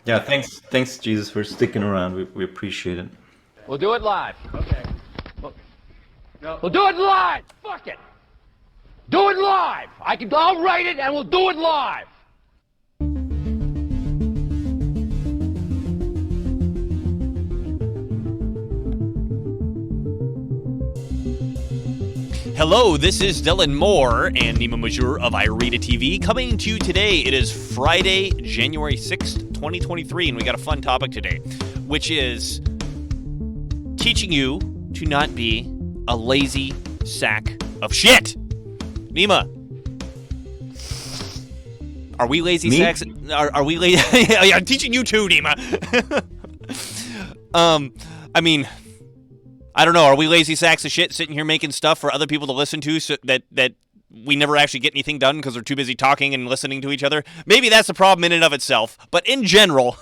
Yeah, thanks, Jesus, for sticking around. We appreciate it. We'll do it live. Okay. We'll do it live. Fuck it. Do it live. I'll write it and we'll do it live. Hello, this is Dylan Moore and Nima Majur of iRead TV coming to you today. It is Friday, January 6th, 2023, and we got a fun topic today, which is teaching you to not be a lazy sack of shit. Nima, are we lazy sacks? Are we lazy? I'm teaching you too, Nima. I don't know. Are we lazy sacks of shit sitting here making stuff for other people to listen to so that we never actually get anything done because we're too busy talking and listening to each other? Maybe that's a problem in and of itself. But in general,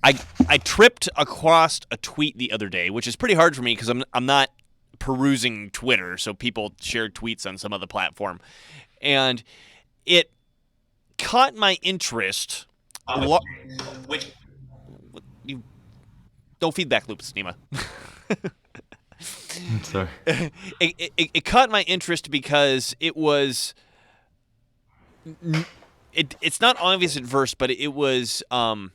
I tripped across a tweet the other day, which is pretty hard for me because I'm not perusing Twitter, so people share tweets on some other platform, and it caught my interest. Which you. No feedback loops, Nima. I'm sorry. It caught my interest because it was. It's not obvious at first, but it was validating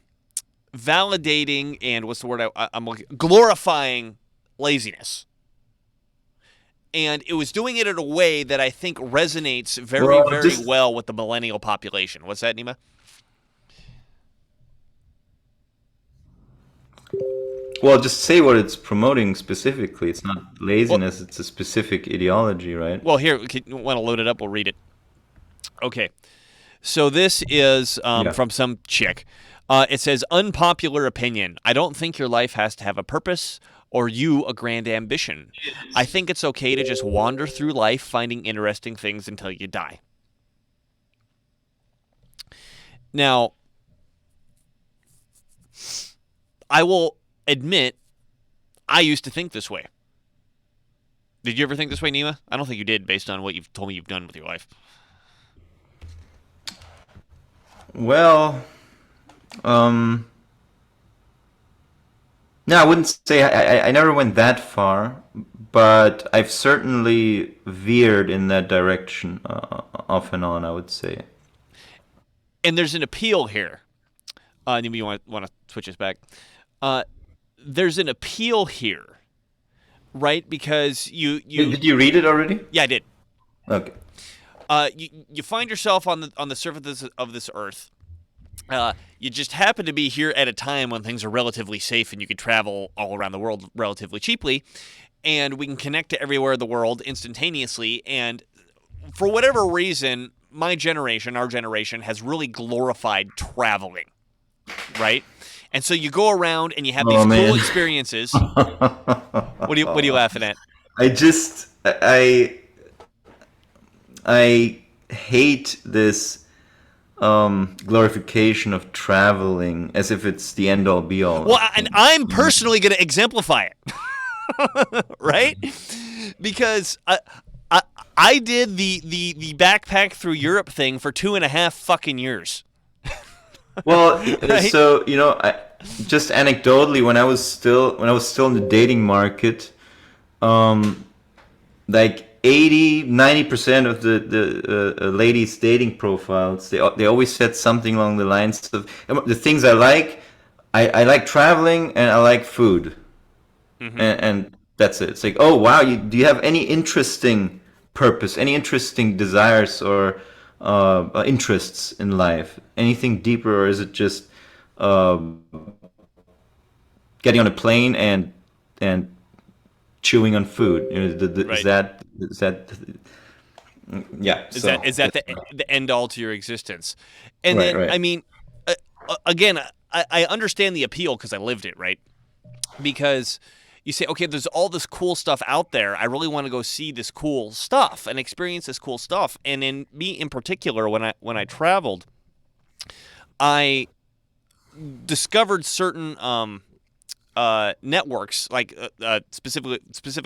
and what's the word I'm looking, glorifying laziness. And it was doing it in a way that I think resonates very well with the millennial population. What's that, Nima? Well, just say what it's promoting specifically. It's not laziness, it's a specific ideology, right? Well, here, you want to load it up? We'll read it. Okay. So this is from some chick. It says, unpopular opinion. I don't think your life has to have a purpose or you a grand ambition. I think it's okay to just wander through life finding interesting things until you die. Now, I will admit, I used to think this way. Did you ever think this way, Nima? I don't think you did, based on what you've told me you've done with your life. Well, no, I wouldn't say I never went that far, but I've certainly veered in that direction off and on, I would say. And there's an appeal here. Nima, you want to switch us back? There's an appeal here, right? Because you Did you read it already? Yeah, I did. Okay. You find yourself on the surface of this earth. You just happen to be here at a time when things are relatively safe and you can travel all around the world relatively cheaply, and we can connect to everywhere in the world instantaneously. And for whatever reason, our generation, has really glorified traveling, right? And so you go around and you have these cool experiences. What are you laughing at? I hate this glorification of traveling as if it's the end all be all. Well, and I'm personally going to exemplify it, right? Because I did the backpack through Europe thing for 2.5 fucking years. Well, right? So just anecdotally, when I was still in the dating market, like 80-90% of the ladies' dating profiles, they always said something along the lines of the things I like. I like traveling and I like food, and that's it. It's like, oh wow, do you have any interesting purpose, any interesting desires or interests in life? Anything deeper, or is it just getting on a plane and chewing on food? Right. Is that yeah? Is that the end all to your existence? And Right, then right. I mean, again, I understand the appeal because I lived it, right? Because you say, okay, there's all this cool stuff out there. I really want to go see this cool stuff and experience this cool stuff. And in particular, when I traveled, I discovered certain networks, like specific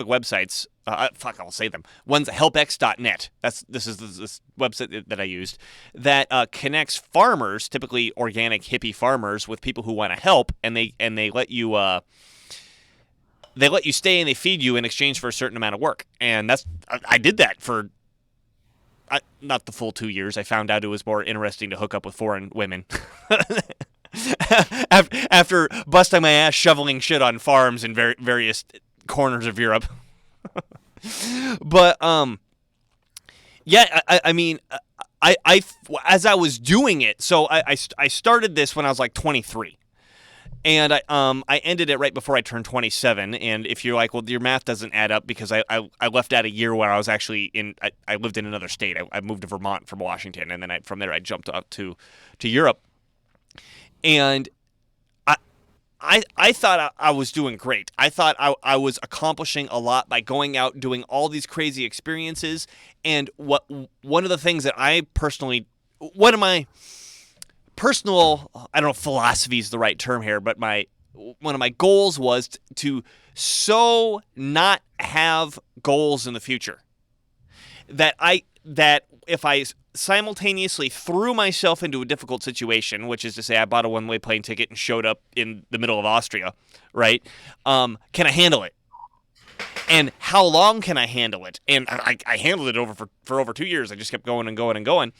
websites. I'll say them. One's helpx.net. This is this website that I used that connects farmers, typically organic hippie farmers, with people who want to help, and they let you stay and they feed you in exchange for a certain amount of work. And I did that for not the full 2 years. I found out it was more interesting to hook up with foreign women. After busting my ass shoveling shit on farms in various corners of Europe. But yeah, I mean, I as I was doing it, so I started this when I was like 23. And I ended it right before I turned 27. And if you're like, well, your math doesn't add up, because I left out a year where I was actually I lived in another state. I moved to Vermont from Washington, and then from there I jumped up to Europe. And I thought I was doing great. I thought I was accomplishing a lot by going out doing all these crazy experiences. And one of the things that I personally, one of my personal, I don't know if philosophy is the right term here, but one of my goals was to so not have goals in the future that if I simultaneously threw myself into a difficult situation, which is to say I bought a one-way plane ticket and showed up in the middle of Austria, right? Can I handle it? And how long can I handle it? And I handled it for over 2 years. I just kept going and going and going.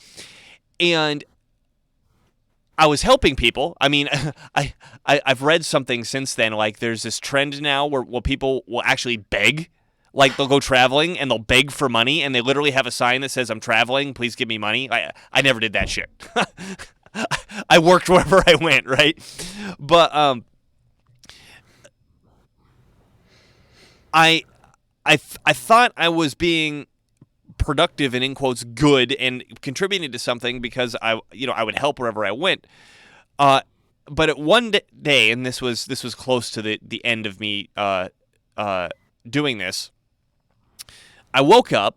And I was helping people. I mean, I've read something since then, like there's this trend now where people will actually beg. Like, they'll go traveling and they'll beg for money, and they literally have a sign that says, "I'm traveling, please give me money." I never did that shit. I worked wherever I went, right? But I thought I was being productive and, in quotes, good and contributing to something because I would help wherever I went. But at one day, and this was close to the end of me doing this, I woke up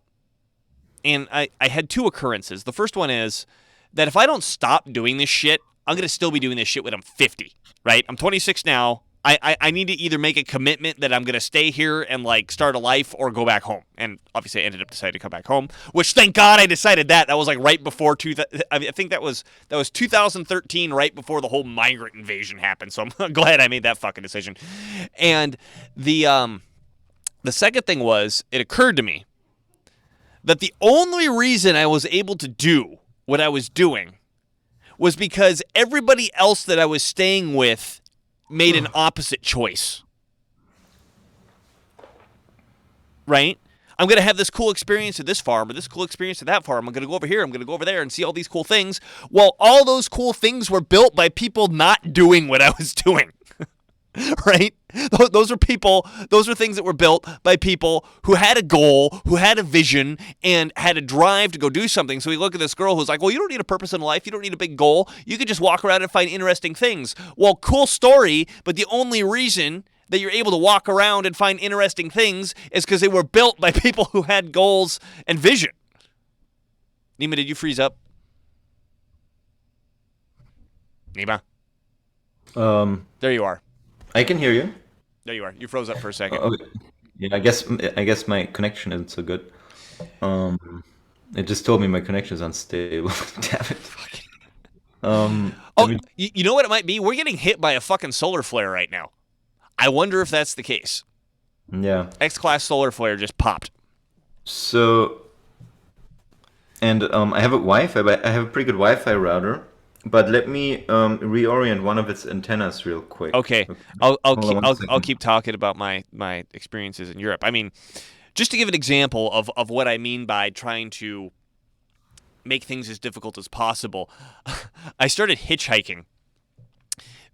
and I had two occurrences. The first one is that if I don't stop doing this shit, I'm going to still be doing this shit when I'm 50, right? I'm 26 now. I need to either make a commitment that I'm going to stay here and like start a life or go back home. And obviously I ended up deciding to come back home, which thank God I decided that. That was like right before, I think that was 2013, right before the whole migrant invasion happened. So I'm glad I made that fucking decision. And the second thing was, it occurred to me that the only reason I was able to do what I was doing was because everybody else that I was staying with made an opposite choice. Right? I'm going to have this cool experience at this farm, or this cool experience at that farm. I'm going to go over here. I'm going to go over there and see all these cool things. Well, all those cool things were built by people not doing what I was doing. Right? Those are things that were built by people who had a goal, who had a vision, and had a drive to go do something. So we look at this girl who's like, well, you don't need a purpose in life. You don't need a big goal. You can just walk around and find interesting things. Well, cool story, but the only reason that you're able to walk around and find interesting things is because they were built by people who had goals and vision. Nima, did you freeze up? Nima? There you are. I can hear you. There you are. You froze up for a second. Okay. Yeah, I guess my connection isn't so good. It just told me my connection is unstable. Damn it. You know what it might be? We're getting hit by a fucking solar flare right now. I wonder if that's the case. Yeah. X-class solar flare just popped. So, and I have a Wi-Fi, but I have a pretty good Wi-Fi router. But let me reorient one of its antennas real quick. Okay. I'll keep talking about my experiences in Europe. I mean, just to give an example of what I mean by trying to make things as difficult as possible, I started hitchhiking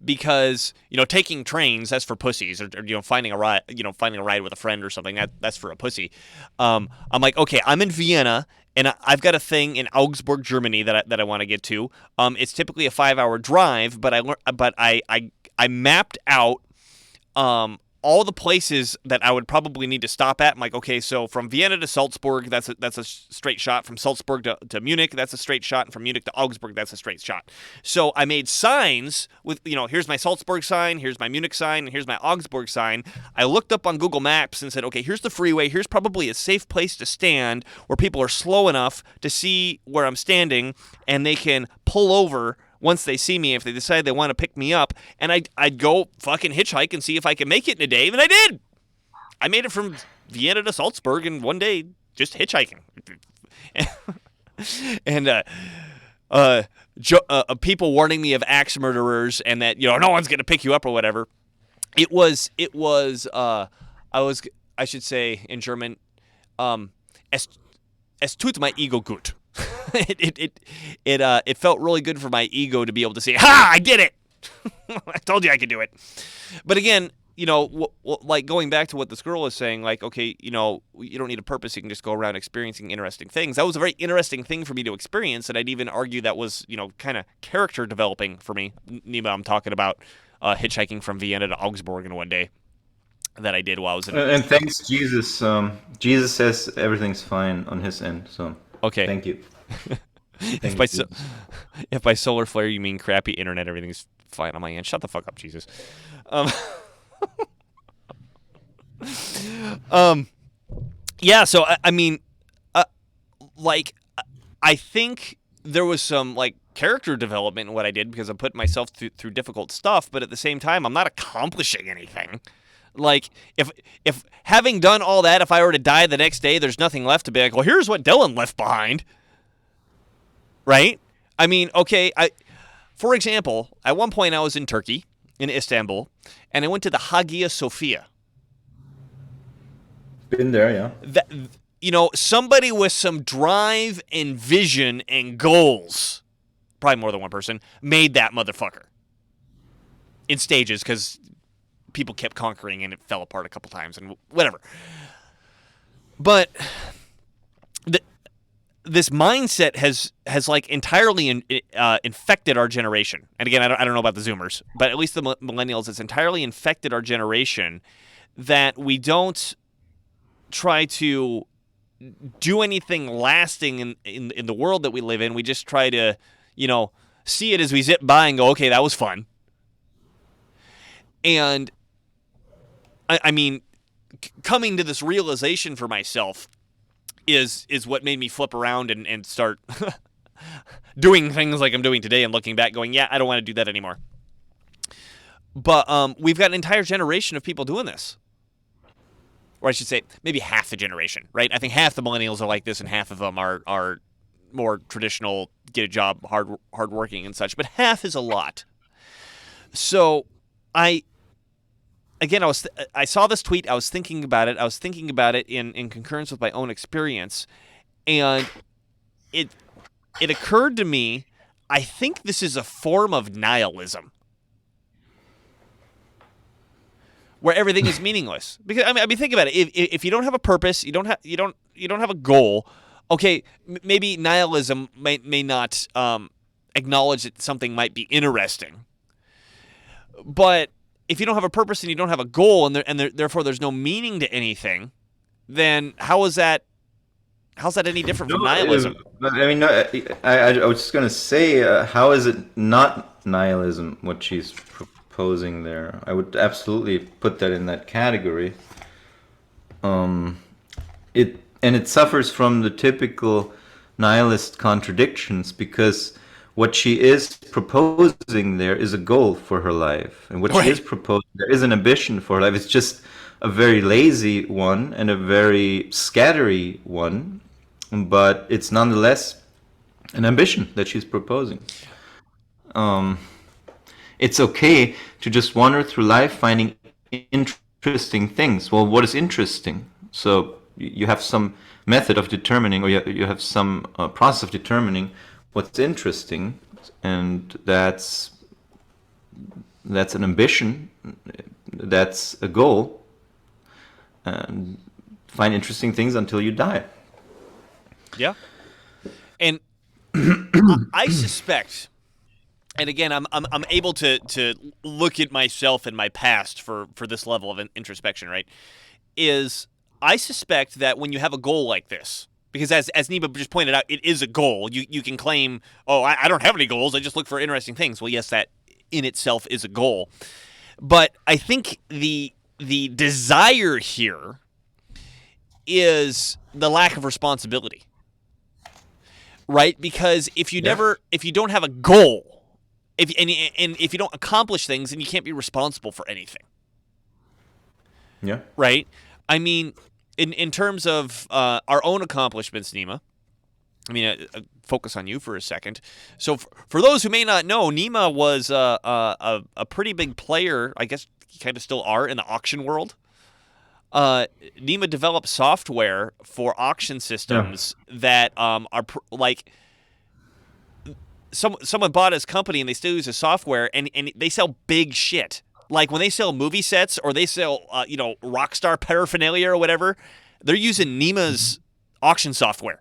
because, taking trains, that's for pussies, or finding a ride with a friend or something, that's for a pussy. I'm like, okay, I'm in Vienna. And I've got a thing in Augsburg, Germany that I want to get to. It's typically a 5-hour drive, but I mapped out all the places that I would probably need to stop at. I'm like, okay, so from Vienna to Salzburg, that's a straight shot. From Salzburg to Munich, that's a straight shot. And from Munich to Augsburg, that's a straight shot. So I made signs with, here's my Salzburg sign, here's my Munich sign, and here's my Augsburg sign. I looked up on Google Maps and said, okay, here's the freeway. Here's probably a safe place to stand where people are slow enough to see where I'm standing, and they can pull over once they see me if they decide they want to pick me up. And I'd go fucking hitchhike and see if I could make it in a day, and I did. I made it from Vienna to Salzburg in one day just hitchhiking. And people warning me of axe murderers and that no one's gonna pick you up or whatever. I should say in German, es tut mein Ego gut. It felt really good for my ego to be able to say, "Ha! I did it! I told you I could do it." But again, like going back to what this girl was saying, like, okay, you don't need a purpose. You can just go around experiencing interesting things. That was a very interesting thing for me to experience, and I'd even argue that was, kind of character developing for me. Nima, I'm talking about hitchhiking from Vienna to Augsburg in one day that I did while I was in. And thanks, Jesus. Jesus says everything's fine on his end. So okay, thank you. If by solar flare you mean crappy internet, everything's fine on my end. Shut the fuck up, Jesus. Yeah. So I mean, I think there was some character development in what I did because I'm putting myself through difficult stuff, but at the same time, I'm not accomplishing anything. Like, if having done all that, if I were to die the next day, there's nothing left to be like, well, here's what Dylan left behind. Right? I mean, okay, for example, at one point I was in Turkey, in Istanbul, and I went to the Hagia Sophia. Been there, yeah. Somebody with some drive and vision and goals, probably more than one person, made that motherfucker. In stages, because people kept conquering and it fell apart a couple times and whatever. But this mindset has entirely infected our generation. And again, I don't know about the Zoomers, but at least the millennials, it's entirely infected our generation that we don't try to do anything lasting in the world that we live in. We just try to, see it as we zip by and go, okay, that was fun. And I mean, coming to this realization for myself is what made me flip around and start doing things like I'm doing today and looking back going, yeah, I don't want to do that anymore. But we've got an entire generation of people doing this. Or I should say maybe half the generation, right? I think half the millennials are like this and half of them are more traditional, get a job, hardworking and such. But half is a lot. So I saw this tweet. I was thinking about it. I was thinking about it in concurrence with my own experience, and it occurred to me. I think this is a form of nihilism, where everything is meaningless. Because I mean, think about it. If you don't have a purpose, you don't have a goal. Okay, maybe nihilism may not acknowledge that something might be interesting, but if you don't have a purpose and you don't have a goal and therefore there's no meaning to anything, then how's that any different from nihilism? I mean, I was just going to say, how is it not nihilism, what she's proposing there? I would absolutely put that in that category. It suffers from the typical nihilist contradictions because what she is proposing there is a goal for her life. And what she is proposing there is an ambition for her life. It's just a very lazy one and a very scattery one, but it's nonetheless an ambition that she's proposing. It's okay to just wander through life finding interesting things. Well, what is interesting? So you have some method of determining, or you have some process of determining what's interesting, and that's an ambition, that's a goal, and find interesting things until you die. Yeah. And I suspect and again, I'm able to look at myself and my past for this level of an introspection, right? Is I suspect that when you have a goal like this, because as Nima just pointed out, it is a goal. You can claim, oh, I don't have any goals. I just look for interesting things. Well, yes, that in itself is a goal. But I think the desire here is the lack of responsibility, right? Because if you if you don't have a goal, and if you don't accomplish things, then you can't be responsible for anything. Yeah. Right? I mean, in terms of our own accomplishments, Nima, I mean, focus on you for a second. So, for those who may not know, Nima was a pretty big player. I guess you kind of still are in the auction world. Nima developed software for auction systems that are like someone bought his company and they still use his software, and they sell big shit. Like when they sell movie sets or they sell Rockstar paraphernalia or whatever, they're using Nima's auction software.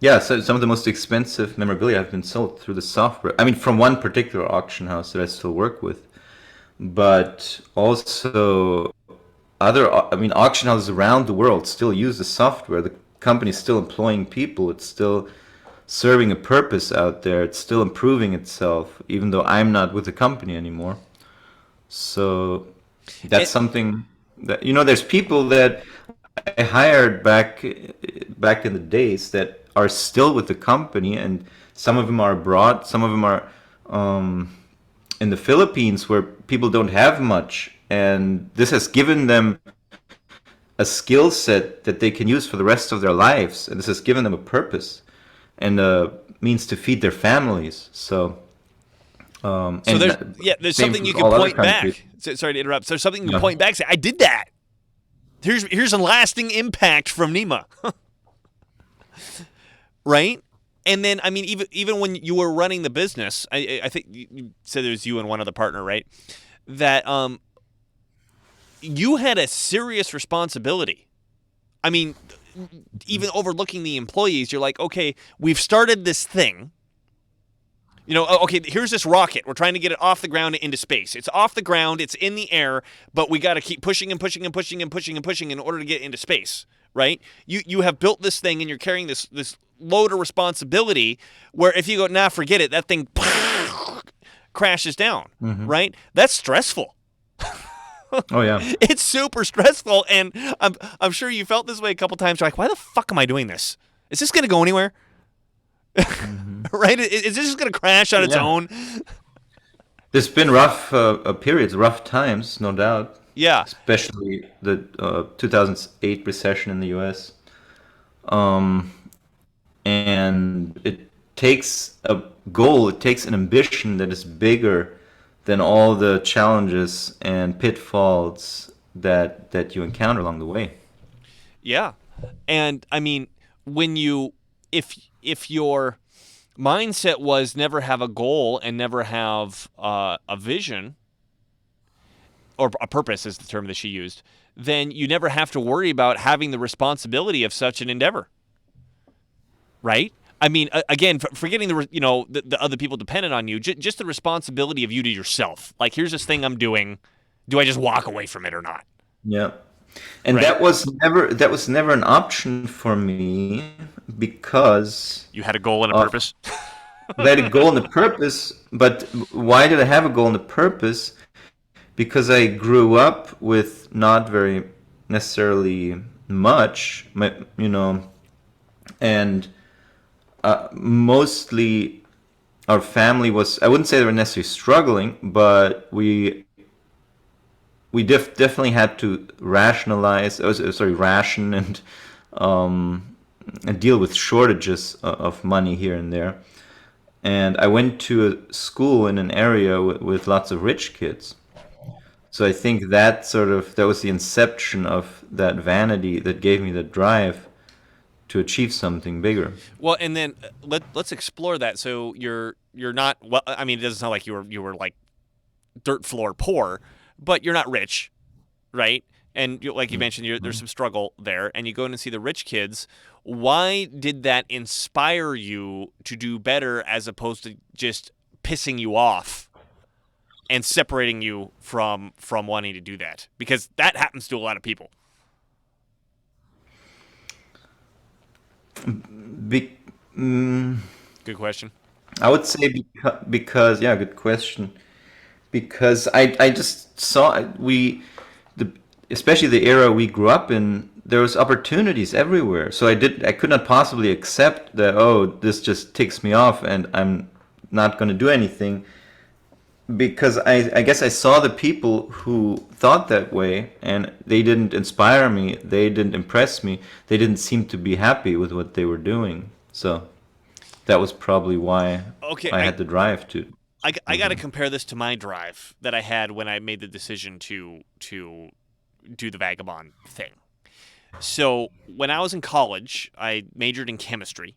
Yeah, so some of the most expensive memorabilia have been sold through the software. I mean, from one particular auction house that I still work with, but also auction houses around the world still use the software. The company's still employing people. It's still serving a purpose out there. It's still improving itself, even though I'm not with the company anymore. So that's something that, there's people that I hired back in the days that are still with the company, and some of them are abroad, some of them are in the Philippines where people don't have much, and this has given them a skill set that they can use for the rest of their lives, and this has given them a purpose and a means to feed their families. So there's something you can point back. Sorry to interrupt. So there's something you can point back and say, I did that. Here's a lasting impact from Nima. Right? And then, I mean, even when you were running the business, I think you said it was you and one other partner, right? That you had a serious responsibility. I mean, even overlooking the employees, you're like, okay, we've started this thing. Okay, here's this rocket. We're trying to get it off the ground and into space. It's off the ground, it's in the air, but we got to keep pushing and pushing and pushing and pushing and pushing in order to get into space, right? You have built this thing and you're carrying this load of responsibility where if you go, nah, forget it, that thing crashes down, right? That's stressful. Oh yeah, it's super stressful, and I'm sure you felt this way a couple times. You're like, why the fuck am I doing this? Is this going to go anywhere? Right? Is this just going to crash on its own? There's been rough periods, rough times, no doubt. Yeah, especially the 2008 recession in the U.S. And it takes a goal, it takes an ambition that is bigger than all the challenges and pitfalls that you encounter along the way. Yeah. And I mean, if your mindset was never have a goal and never have a vision, or a purpose is the term that she used, then you never have to worry about having the responsibility of such an endeavor. Right? I mean, again, forgetting the other people dependent on you, just the responsibility of you to yourself. Like, here's this thing I'm doing. Do I just walk away from it or not? Yeah, and that was never an option for me because you had a goal and a purpose. I had a goal and a purpose, but why did I have a goal and a purpose? Because I grew up with not very necessarily much, and mostly our family was, I wouldn't say they were necessarily struggling, but we definitely had to ration and deal with shortages of money here and there. And I went to a school in an area with lots of rich kids. So I think that was the inception of that vanity that gave me the drive to achieve something bigger. Well, and then let's explore that. So you're not, well, I mean, it doesn't sound like you were like dirt floor poor, but you're not rich, right? and like you mentioned, there's some struggle there, and you go in and see the rich kids. Why did that inspire you to do better as opposed to just pissing you off and separating you from wanting to do that? Because that happens to a lot of people. Be- mm, Good question. I would say because yeah, good question. Because I just saw the especially the era we grew up in, there was opportunities everywhere. So I could not possibly accept that, oh, this just ticks me off and I'm not going to do anything, because I guess I saw the people who thought that way and they didn't inspire me, they didn't impress me, they didn't seem to be happy with what they were doing. So that was probably why Okay, I had the drive to I do got to them. compare this to my drive that I had when I made the decision to do the vagabond thing. So when I was in college, I majored in chemistry,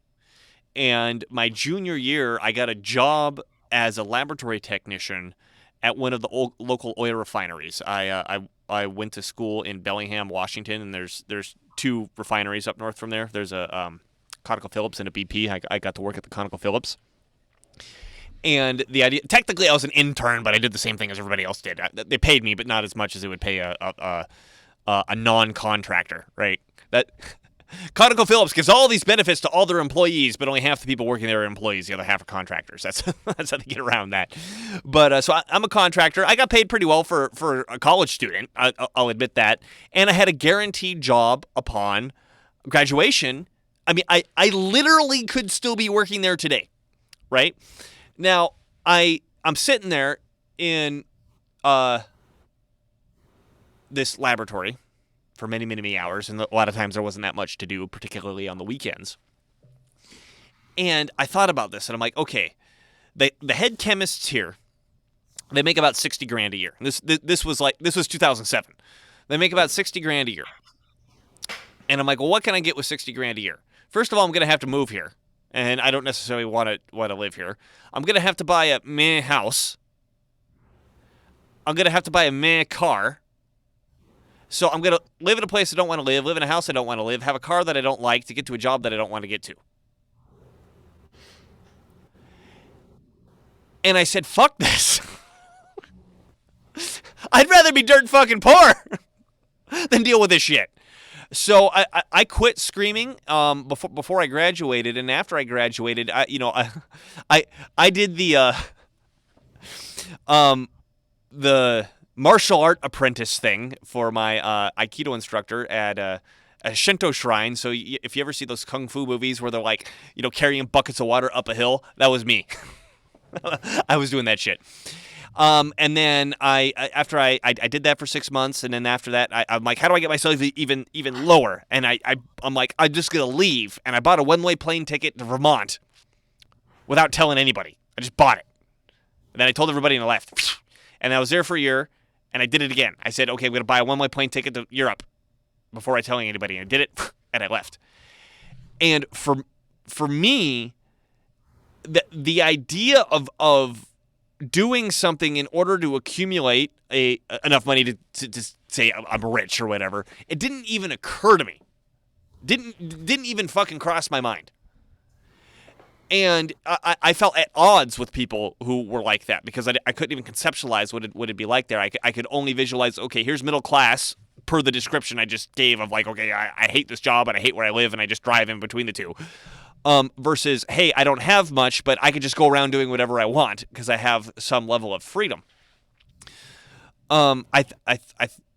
and my junior year, I got a job as a laboratory technician at one of the local oil refineries. I went to school in Bellingham, Washington, and there's two refineries up north from there. There's a ConocoPhillips and a BP. I got to work at the ConocoPhillips. And the idea, technically, I was an intern, but I did the same thing as everybody else did. They paid me, but not as much as it would pay a non-contractor, right? That ConocoPhillips gives all these benefits to all their employees, but only half the people working there are employees. The other half are contractors. That's how they get around that. But so I'm a contractor. I got paid pretty well for a college student. I'll admit that. And I had a guaranteed job upon graduation. I mean, I literally could still be working there today, right? Now, I'm sitting there in this laboratory for many, many, many hours, and a lot of times there wasn't that much to do, particularly on the weekends. And I thought about this, and I'm like, okay, the head chemists here, they make about 60 grand a year. This was 2007. They make about 60 grand a year. And I'm like, well, what can I get with 60 grand a year? First of all, I'm going to have to move here, and I don't necessarily want to live here. I'm going to have to buy a meh house. I'm going to have to buy a meh car. So I'm going to live in a place I don't want to live in a house I don't want to live, have a car that I don't like to get to a job that I don't want to get to. And I said, fuck this. I'd rather be dirt fucking poor than deal with this shit. So I quit screaming before I graduated, and after I graduated, I did the martial art apprentice thing for my Aikido instructor at a Shinto shrine. So if you ever see those kung fu movies where they're like, carrying buckets of water up a hill, that was me. I was doing that shit. And then after I did that for 6 months, and then after that, I'm like, how do I get myself even lower? And I'm like, I'm just gonna leave. And I bought a one-way plane ticket to Vermont without telling anybody. I just bought it. And then I told everybody and I left. And I was there for a year, and I did it again. I said, okay, I'm gonna buy a one-way plane ticket to Europe before I tell anybody. And I did it, and I left. And for me, the idea of doing something in order to accumulate enough money to say I'm rich or whatever, it didn't even occur to me. Didn't even fucking cross my mind. And I felt at odds with people who were like that, because I couldn't even conceptualize what it'd be like there. I could only visualize, okay, here's middle class per the description I just gave of like, okay, I hate this job and I hate where I live and I just drive in between the two. Versus, hey, I don't have much, but I could just go around doing whatever I want because I have some level of freedom. I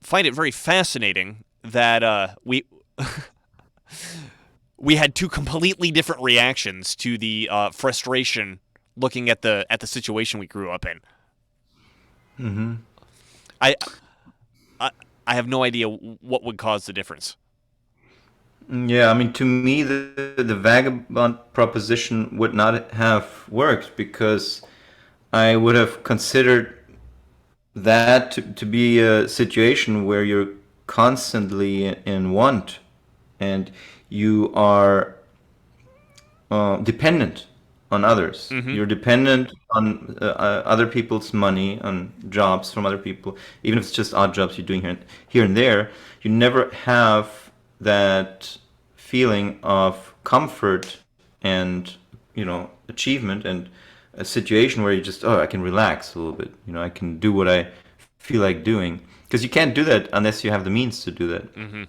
find it very fascinating that we had two completely different reactions to the frustration looking at the situation we grew up in. Mm-hmm. I have no idea what would cause the difference. Yeah, I mean, to me, the vagabond proposition would not have worked, because I would have considered that to be a situation where you're constantly in want and you are dependent on others. Mm-hmm. You're dependent on other people's money, on jobs from other people, even if it's just odd jobs you're doing here and there. You never have that feeling of comfort and achievement and a situation where you just I can relax a little bit. I can do what I feel like doing because you can't do that unless you have the means to do that. Mm-hmm.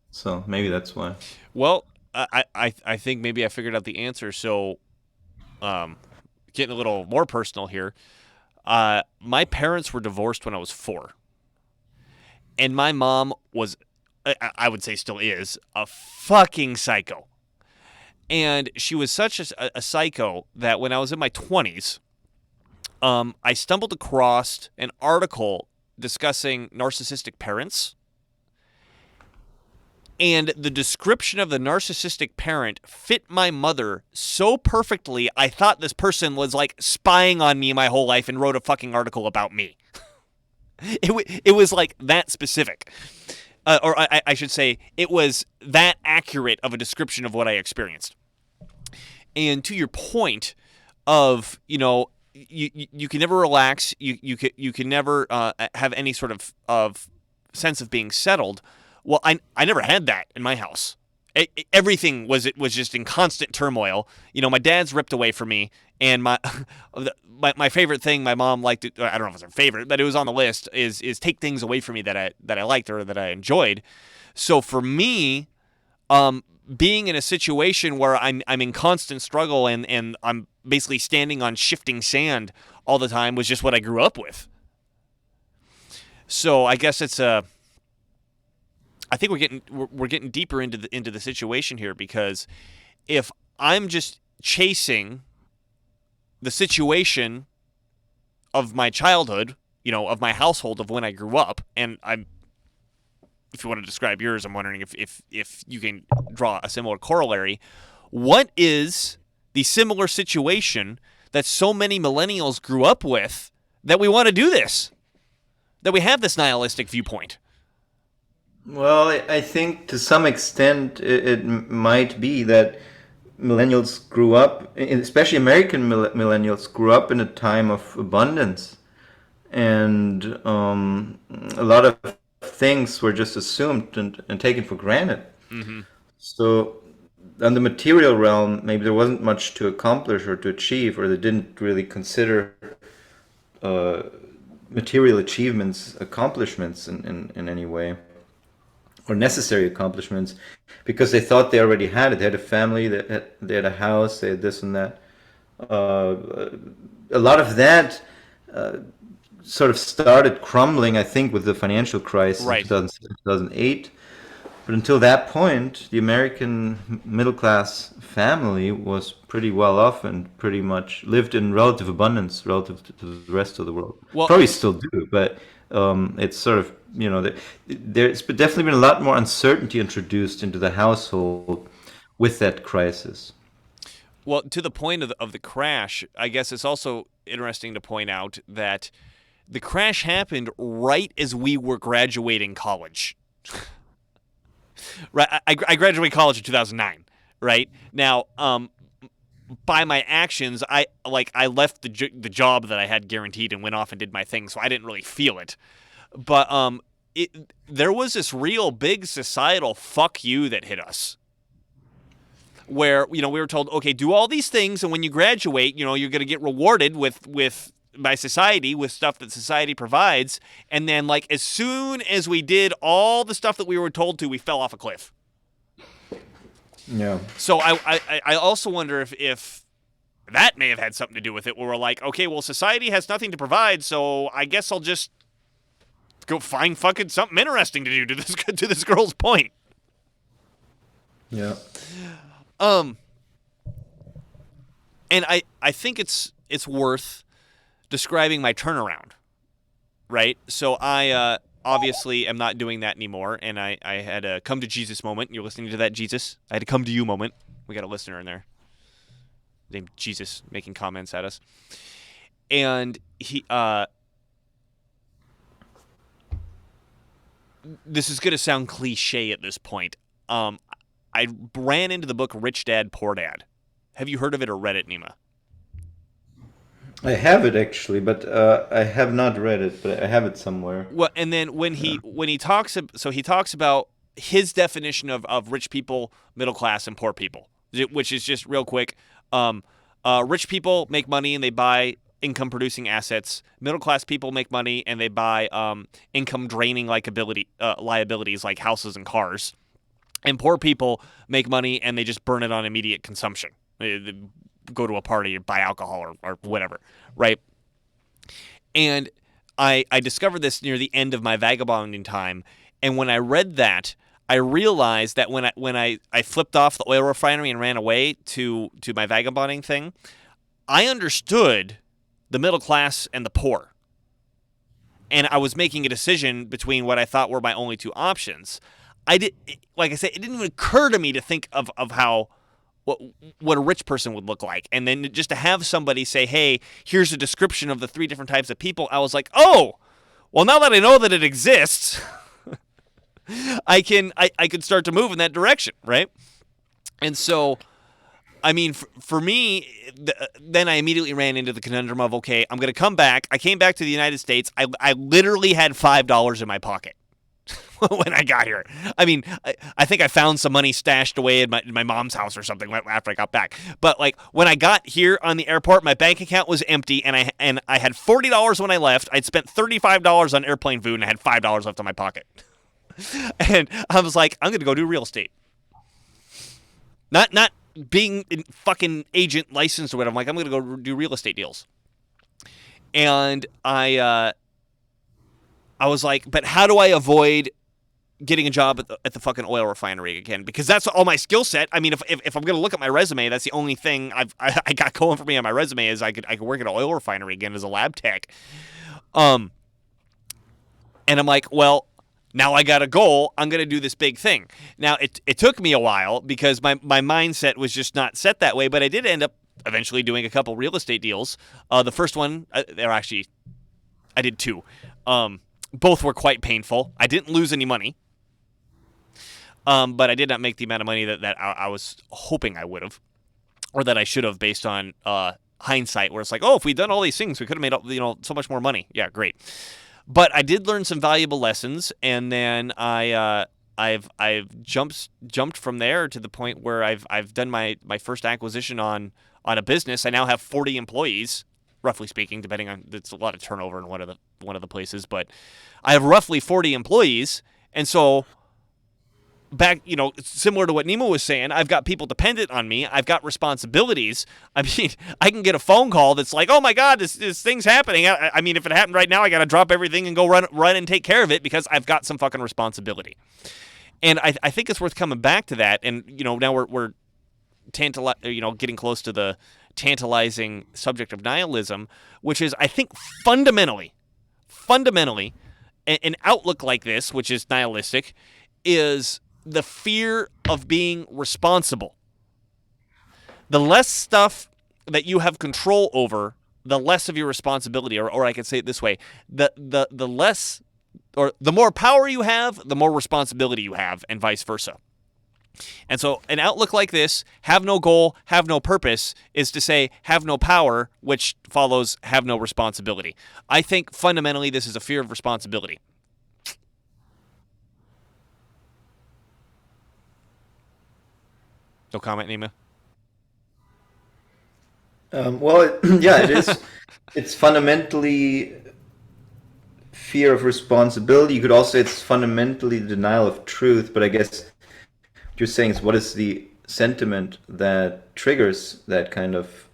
So maybe that's why. Well, I think maybe I figured out the answer. So, getting a little more personal here. My parents were divorced when I was 4, and my mom was, I would say, still is a fucking psycho. And she was such a psycho that when I was in my 20s, I stumbled across an article discussing narcissistic parents. And the description of the narcissistic parent fit my mother so perfectly, I thought this person was like spying on me my whole life and wrote a fucking article about me. It was like that specific. Or I should say, it was that accurate of a description of what I experienced. And to your point of, you can never relax, you can never have any sort of sense of being settled. Well, I never had that in my house. Everything was just in constant turmoil. My dad's ripped away from me, and my favorite thing my mom liked to, I don't know if it's her favorite, but it was on the list, is take things away from me that I liked or that I enjoyed. So for me, being in a situation where I'm in constant struggle and I'm basically standing on shifting sand all the time was just what I grew up with. So I guess it's I think we're getting deeper into the situation here, because if I'm just chasing the situation of my childhood, of my household, of when I grew up, and if you want to describe yours, I'm wondering if you can draw a similar corollary. What is the similar situation that so many millennials grew up with that we want to do this, that we have this nihilistic viewpoint? Well, I think to some extent it might be that millennials grew up, especially American millennials, grew up in a time of abundance, and a lot of things were just assumed and taken for granted. Mm-hmm. So, on the material realm, maybe there wasn't much to accomplish or to achieve, or they didn't really consider uh, material achievements accomplishments in any way, or necessary accomplishments, because they thought they already had it. They had a family, they had a house, they had this and that. A lot of that sort of started crumbling, I think, with the financial crisis Right. in 2008. But until that point, the American middle class family was pretty well off and pretty much lived in relative abundance relative to the rest of the world. Well, Probably still do, but it's sort of, there's definitely been a lot more uncertainty introduced into the household with that crisis. Well, to the point of the crash, I guess it's also interesting to point out that the crash happened right as we were graduating college. Right, I graduated college in 2009. Right now, by my actions, I left the job that I had guaranteed and went off and did my thing, so I didn't really feel it. But there was this real big societal fuck you that hit us, where we were told, okay, do all these things, and when you graduate, you're going to get rewarded with by society with stuff that society provides. And then, like, as soon as we did all the stuff that we were told to, we fell off a cliff. Yeah. So I also wonder if that may have had something to do with it, where we're like, okay, well, society has nothing to provide, so I guess I'll just go find fucking something interesting to do, to this girl's point. Yeah. And I think it's worth describing my turnaround, right? So I obviously am not doing that anymore, and I had a come to Jesus moment. You're listening to that, Jesus? I had a come to you moment. We got a listener in there named Jesus making comments at us. And he this is going to sound cliche at this point. I ran into the book Rich Dad, Poor Dad. Have you heard of it or read it, Nima? I have it actually, but I have not read it, but I have it somewhere. Well, and then when he talks, so he talks about his definition of rich people, middle class, and poor people, which is just real quick. Um, Rich people make money and they buy income producing assets. Middle class people make money and they buy income draining liabilities like houses and cars. And poor people make money and they just burn it on immediate consumption. They go to a party and buy alcohol or whatever, right? And I discovered this near the end of my vagabonding time, and when I read that, I realized that when I flipped off the oil refinery and ran away to my vagabonding thing, I understood the middle class and the poor, and I was making a decision between what I thought were my only two options. Like I said, it didn't even occur to me to think of how what a rich person would look like. And then just to have somebody say, hey, here's a description of the three different types of people, I was like, oh, well, now that I know that it exists, I could start to move in that direction, right? And so, I mean, for me, then I immediately ran into the conundrum of, okay, I'm going to come back. I came back to the United States. I literally had $5 in my pocket when I got here. I mean, I think I found some money stashed away in my mom's house or something after I got back. But like when I got here on the airport, my bank account was empty, and I had $40 when I left. I'd spent $35 on airplane food, and I had $5 left in my pocket. And I was like, I'm gonna go do real estate. Not being a fucking agent licensed or whatever. I'm like, I'm gonna go do real estate deals. And I was like, but how do I avoid getting a job at the fucking oil refinery again? Because that's all my skill set. I mean, if I'm gonna look at my resume, that's the only thing I got going for me on my resume is I could work at an oil refinery again as a lab tech. And I'm like, well, now I got a goal. I'm gonna do this big thing. Now it took me a while because my mindset was just not set that way, but I did end up eventually doing a couple real estate deals. The first one, I did two. Both were quite painful. I didn't lose any money. But I did not make the amount of money that I was hoping I would have, or that I should have, based on hindsight. Where it's like, oh, if we'd done all these things, we could have made so much more money. Yeah, great. But I did learn some valuable lessons, and then I've jumped from there to the point where I've done my first acquisition on a business. I now have 40 employees, roughly speaking, depending on, it's a lot of turnover in one of the places, but I have roughly 40 employees, and so. Back, similar to what Nemo was saying, I've got people dependent on me. I've got responsibilities. I mean, I can get a phone call that's like, oh my God, this thing's happening. I mean, if it happened right now, I got to drop everything and go run and take care of it because I've got some fucking responsibility. And I think it's worth coming back to that. And, now we're getting close to the tantalizing subject of nihilism, which is, I think, fundamentally, an outlook like this, which is nihilistic, is the fear of being responsible. The less stuff that you have control over, the less of your responsibility, or I could say it this way, the less, or the more power you have, the more responsibility you have, and vice versa. And so an outlook like this, have no goal, have no purpose, is to say have no power, which follows have no responsibility. I think fundamentally this is a fear of responsibility. No comment, Nima? Well, yeah, it is. It's fundamentally fear of responsibility. You could also say it's fundamentally denial of truth. But I guess what you're saying is, what is the sentiment that triggers that kind of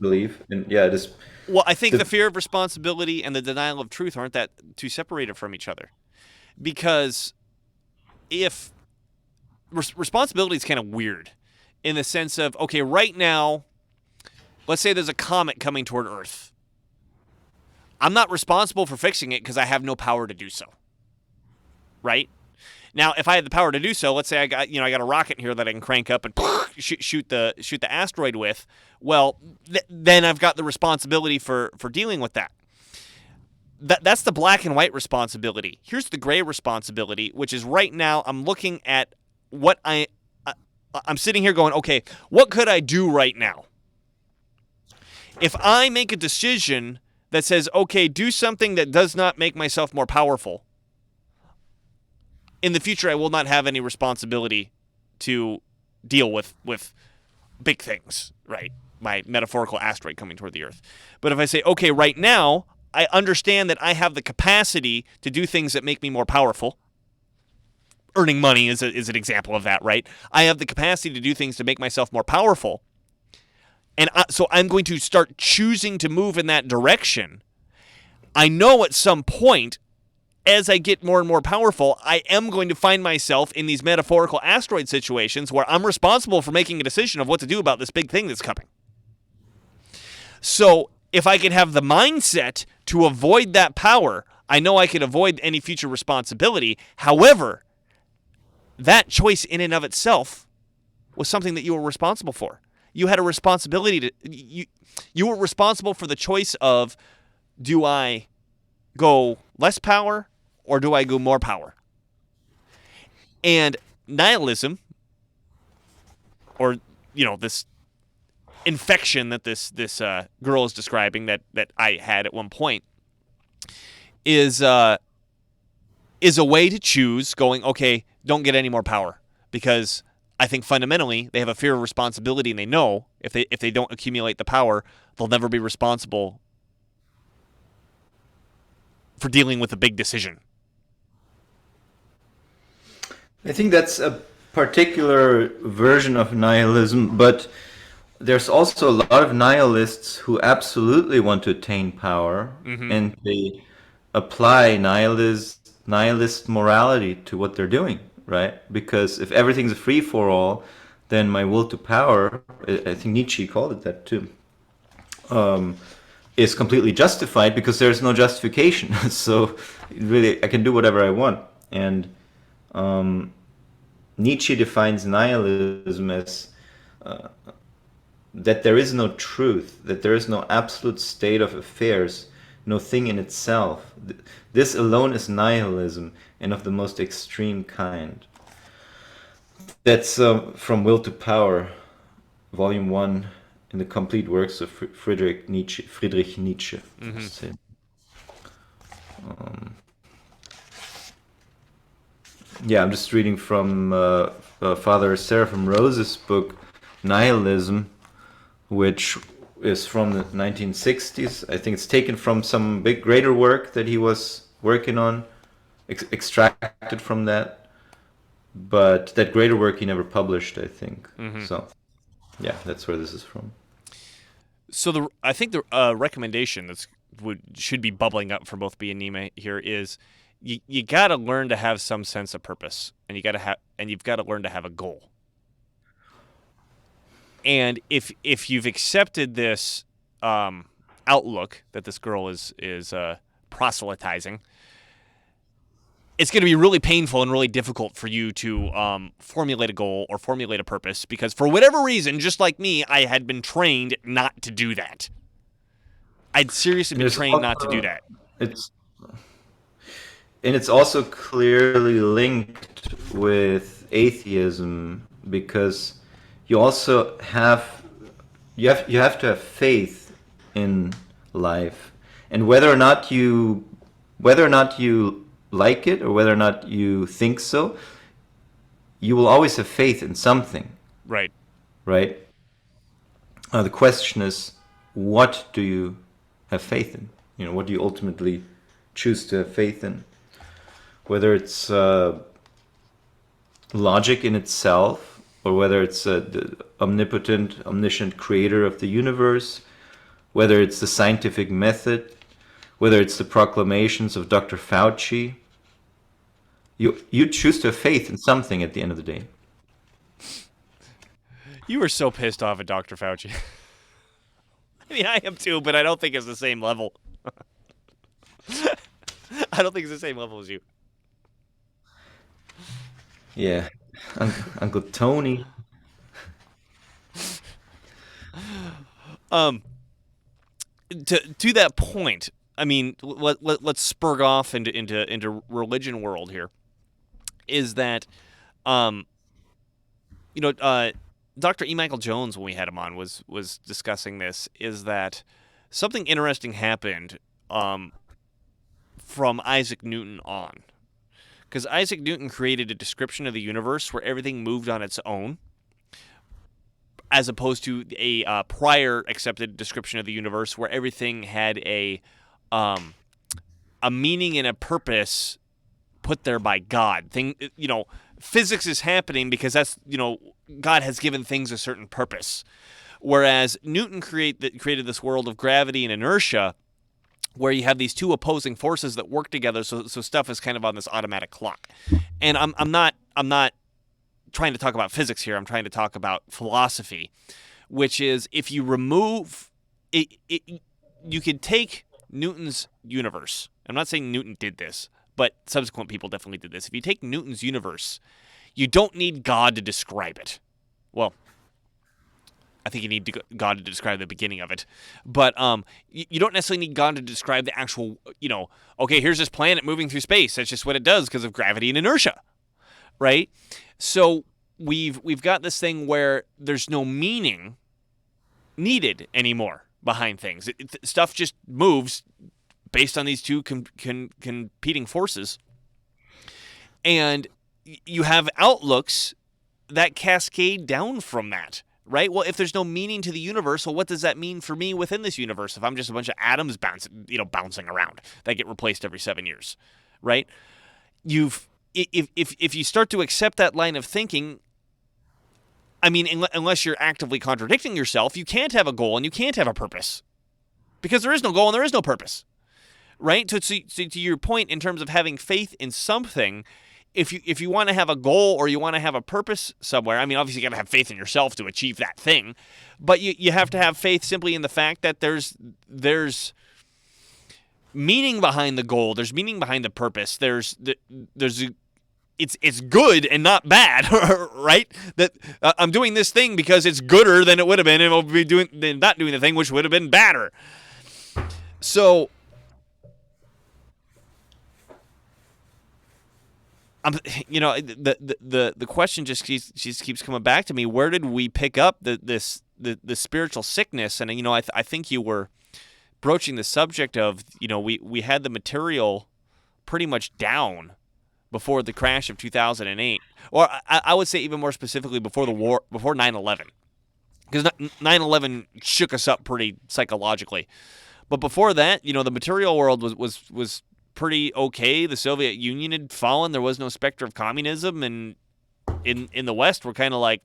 belief? And yeah, it is. Well, I think the fear of responsibility and the denial of truth aren't that too separated from each other, because if responsibility is kind of weird in the sense of, okay, right now, let's say there's a comet coming toward Earth. I'm not responsible for fixing it because I have no power to do so. Right? Now, if I had the power to do so, let's say I got a rocket here that I can crank up and shoot the asteroid with. Well, then I've got the responsibility for dealing with that. That's the black and white responsibility. Here's the gray responsibility, which is right now I'm looking at what I'm sitting here going, okay, what could I do right now? If I make a decision that says, okay, do something that does not make myself more powerful, in the future I will not have any responsibility to deal with big things, right? My metaphorical asteroid coming toward the Earth. But if I say, okay, right now, I understand that I have the capacity to do things that make me more powerful. Earning money is an example of that, right? I have the capacity to do things to make myself more powerful. And so I'm going to start choosing to move in that direction. I know at some point, as I get more and more powerful, I am going to find myself in these metaphorical asteroid situations where I'm responsible for making a decision of what to do about this big thing that's coming. So if I can have the mindset to avoid that power, I know I can avoid any future responsibility. However, that choice in and of itself was something that you were responsible for. You had a responsibility to you were responsible for the choice of, do I go less power or do I go more power? And nihilism, or this infection that this girl is describing that I had at one point, is a way to choose going, okay, don't get any more power, because I think fundamentally they have a fear of responsibility, and they know if they don't accumulate the power, they'll never be responsible for dealing with a big decision. I think that's a particular version of nihilism, but there's also a lot of nihilists who absolutely want to attain power, and they apply nihilist morality to what they're doing, right? Because if everything's a free for all, then my will to power, I think Nietzsche called it that too, is completely justified because there's no justification. So really, I can do whatever I want. And Nietzsche defines nihilism as that there is no truth, that there is no absolute state of affairs, no thing in itself. This alone is nihilism, and of the most extreme kind. That's from Will to Power, Volume 1, in the Complete Works of Friedrich Nietzsche. Yeah, I'm just reading from Father Seraphim Rose's book, Nihilism, which is from the 1960s. I think it's taken from some big greater work that he was working on, extracted from that. But that greater work he never published, I think. So, yeah, that's where this is from. So I think the recommendation should be bubbling up for both B and Nima here is you got to learn to have some sense of purpose, and you've got to learn to have a goal. And if you've accepted this outlook that this girl is proselytizing, it's going to be really painful and really difficult for you to formulate a goal or formulate a purpose, because for whatever reason, just like me, I had been trained not to do that. I'd seriously been trained not to do that. It's also clearly linked with atheism, because you also have to have faith in life, and whether or not you like it or whether or not you think so, you will always have faith in something. Right. The question is, what do you have faith in? What do you ultimately choose to have faith in? Whether it's logic in itself, or whether it's the omnipotent, omniscient creator of the universe, whether it's the scientific method, whether it's the proclamations of Dr. Fauci. You choose to have faith in something at the end of the day. You were so pissed off at Dr. Fauci. I mean, I am too, but I don't think it's the same level. I don't think it's the same level as you. Yeah, Uncle Tony. To that point, I mean, let's spur off into religion world here. Is that, Dr. E. Michael Jones, when we had him on, was discussing this, is that something interesting happened from Isaac Newton on. Because Isaac Newton created a description of the universe where everything moved on its own, as opposed to a prior accepted description of the universe where everything had a meaning and a purpose put there by God. Physics is happening because that's, God has given things a certain purpose. Whereas Newton created this world of gravity and inertia, where you have these two opposing forces that work together, so stuff is kind of on this automatic clock. And I'm not trying to talk about physics here. I'm trying to talk about philosophy, which is if you remove it, you could take Newton's universe. I'm not saying Newton did this, but subsequent people definitely did this. If you take Newton's universe, you don't need God to describe it. Well, I think you need God to describe the beginning of it. But you don't necessarily need God to describe the actual, okay, here's this planet moving through space. That's just what it does because of gravity and inertia, right? So we've got this thing where there's no meaning needed anymore behind things. Stuff just moves based on these two competing forces. And you have outlooks that cascade down from that. Right? Well, if there's no meaning to the universe, well, what does that mean for me within this universe if I'm just a bunch of atoms bouncing around that get replaced every 7 years, right? If you start to accept that line of thinking, I mean, unless you're actively contradicting yourself, you can't have a goal and you can't have a purpose because there is no goal and there is no purpose, right? So to your point in terms of having faith in something, if you want to have a goal or you want to have a purpose somewhere, I mean, obviously you got to have faith in yourself to achieve that thing, but you have to have faith simply in the fact that there's meaning behind the goal, there's meaning behind the purpose, it's good and not bad, right? That I'm doing this thing because it's gooder than it would have been, and I'll be not doing the thing which would have been badder. So. The question just keeps coming back to me. Where did we pick up the spiritual sickness? And I think you were broaching the subject of we had the material pretty much down before the crash of 2008, or I would say even more specifically before the war, before 9/11, because 9/11 shook us up pretty psychologically. But before that, the material world was pretty okay. The Soviet Union had fallen. There was no specter of communism, and in the West, we're kind of like,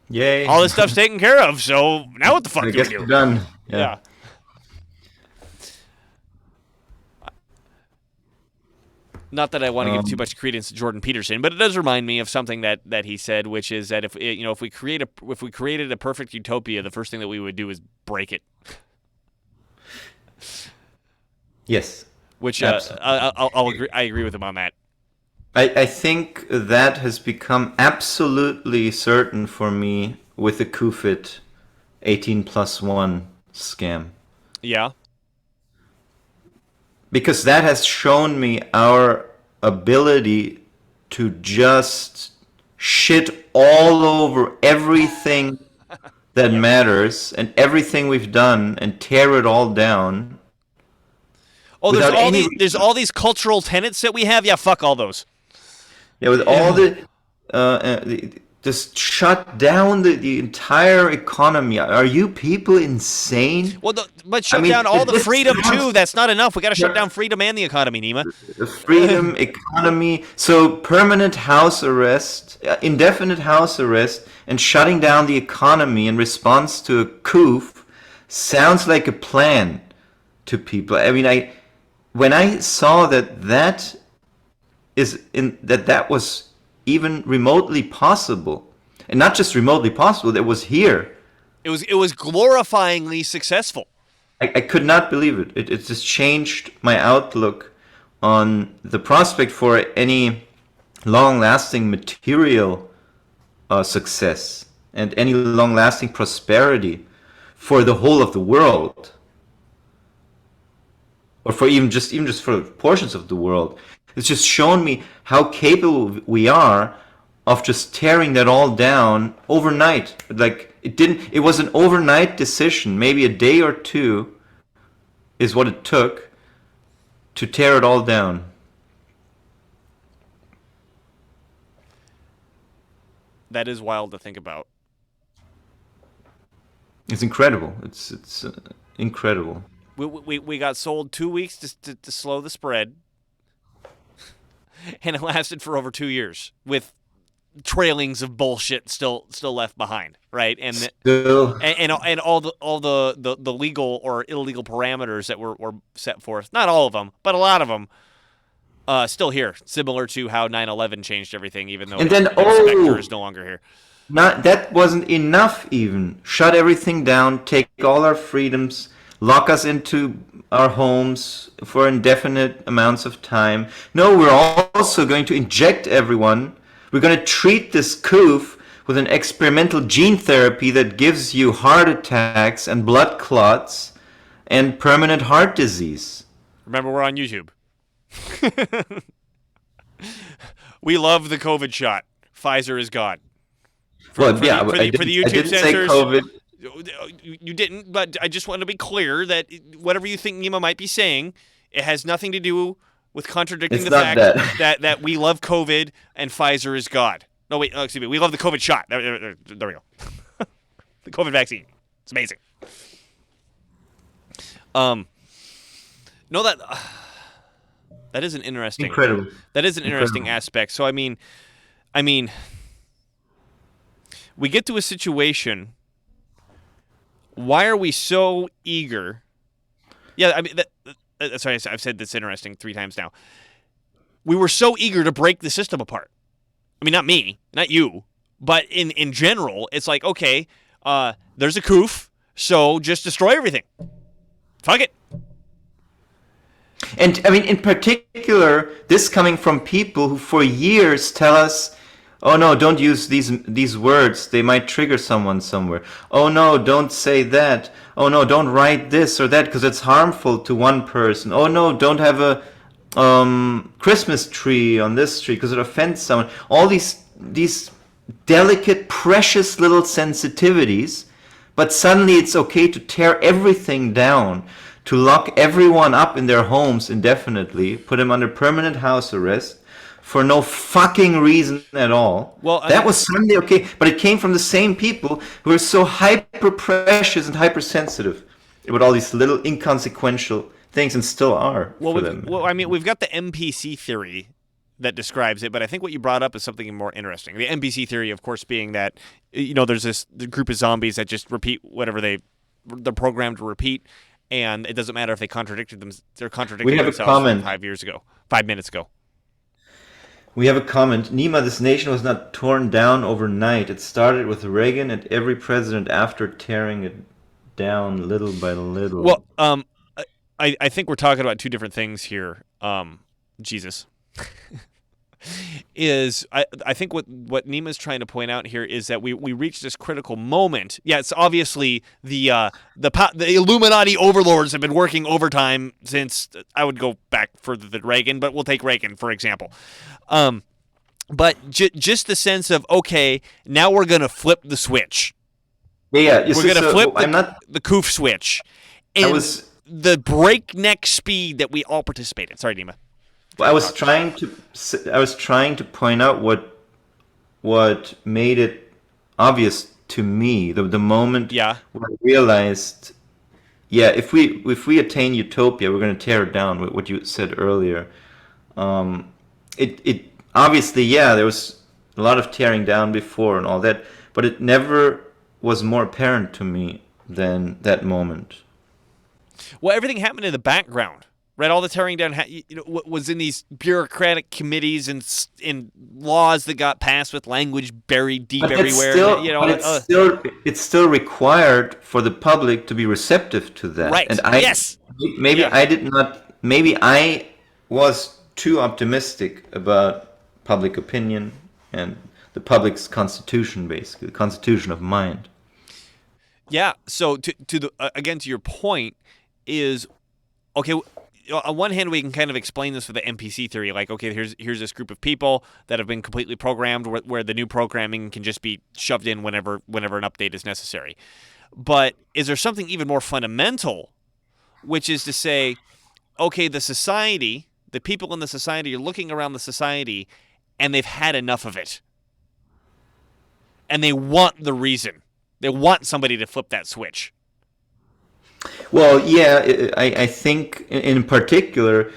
yay, all this stuff's taken care of. So now what the fuck do we do? We're done. Yeah. Not that I want to give too much credence to Jordan Peterson, but it does remind me of something that he said, which is that if we created a perfect utopia, the first thing that we would do is break it. Yes. Which I'll agree. I agree with him on that. I think that has become absolutely certain for me with the Kufit 18+1 scam. Yeah. Because that has shown me our ability to just shit all over everything that matters and everything we've done and tear it all down. Oh, there's all these cultural tenets that we have. Yeah, fuck all those. Yeah, with all just shut down the entire economy. Are you people insane? Well, but shut down all the freedom too. That's not enough. We got to shut down freedom and the economy, Nima. The freedom, economy. So permanent house arrest, indefinite house arrest, and shutting down the economy in response to a coup sounds like a plan to people. I mean, when I saw that was even remotely possible, and not just remotely possible, it was here. It was glorifyingly successful. I could not believe it. It just changed my outlook on the prospect for any long-lasting material success and any long-lasting prosperity for the whole of the world, or for even just for portions of the world. It's just shown me how capable we are of just tearing that all down overnight. Like it was an overnight decision. Maybe a day or two is what it took to tear it all down. That is wild to think about. It's incredible. It's incredible. We got sold 2 weeks to slow the spread, and it lasted for over 2 years with trailings of bullshit still left behind, right? And Still, and all the legal or illegal parameters that were set forth, not all of them, but a lot of them, still here. Similar to how 9/11 changed everything, even though and then Spectre is no longer here. that wasn't enough. Even shut everything down, take all our freedoms, lock us into our homes for indefinite amounts of time. No, we're also going to inject everyone. We're going to treat this coof with an experimental gene therapy that gives you heart attacks and blood clots and permanent heart disease. Remember, we're on YouTube. We love the COVID shot. Pfizer is God. For the YouTube I didn't censors, say COVID. You didn't, but I just want to be clear that whatever you think Nima might be saying, it has nothing to do with contradicting It's the not fact that we love COVID and Pfizer is God. No, wait, excuse me. We love the COVID shot. There we go. The COVID vaccine. It's amazing. No, that is an interesting. Incredible. That is an interesting aspect. So I mean, we get to a situation. Why are we so eager? Yeah, I mean, sorry, I've said this interesting 3 times now. We were so eager to break the system apart. I mean, not me, not you, but in general, it's like, okay, there's a coof, so just destroy everything. Fuck it. And I mean, in particular, this coming from people who for years tell us, oh no, don't use these words. They might trigger someone somewhere. Oh no, don't say that. Oh no, don't write this or that because it's harmful to one person. Oh no, don't have a Christmas tree on this tree because it offends someone. All these delicate, precious little sensitivities, but suddenly it's okay to tear everything down, to lock everyone up in their homes indefinitely, put them under permanent house arrest, for no fucking reason at all. Well, that was suddenly okay, but it came from the same people who are so hyper precious and hypersensitive about all these little inconsequential things, and still are for them. Well, I mean, we've got the NPC theory that describes it, but I think what you brought up is something more interesting. The NPC theory, of course, being that there's the group of zombies that just repeat whatever they're programmed to repeat, and it doesn't matter if they're contradicting themselves 5 minutes ago. We have a comment. Nima, this nation was not torn down overnight. It started with Reagan and every president after tearing it down little by little. Well, I think we're talking about 2 different things here. Jesus. I think what Nima's trying to point out here is that we reached this critical moment. Yeah, it's obviously the Illuminati overlords have been working overtime since, I would go back further than Reagan, but we'll take Reagan for example. But just the sense of, okay, now we're gonna flip the switch. Yeah, we're gonna flip the coof switch, and the breakneck speed that we all participate in. Sorry, Nima. I was trying to point out what made it obvious to me the moment where I realized, if we attain utopia, we're going to tear it down. What you said earlier, it obviously there was a lot of tearing down before and all that, but it never was more apparent to me than that moment. Well, everything happened in the background. Right, all the tearing down was in these bureaucratic committees and in laws that got passed with language buried deep everywhere. It's still required for the public to be receptive to that. Right. And maybe I was too optimistic about public opinion and the public's constitution, basically, the constitution of mind. Yeah. So to your point is, okay, on one hand, we can kind of explain this with the NPC theory, like, okay, here's this group of people that have been completely programmed, where the new programming can just be shoved in whenever an update is necessary. But is there something even more fundamental, which is to say, okay, the people in the society are looking around the society, and they've had enough of it, and they want the reason, they want somebody to flip that switch. Well, yeah, I think in particular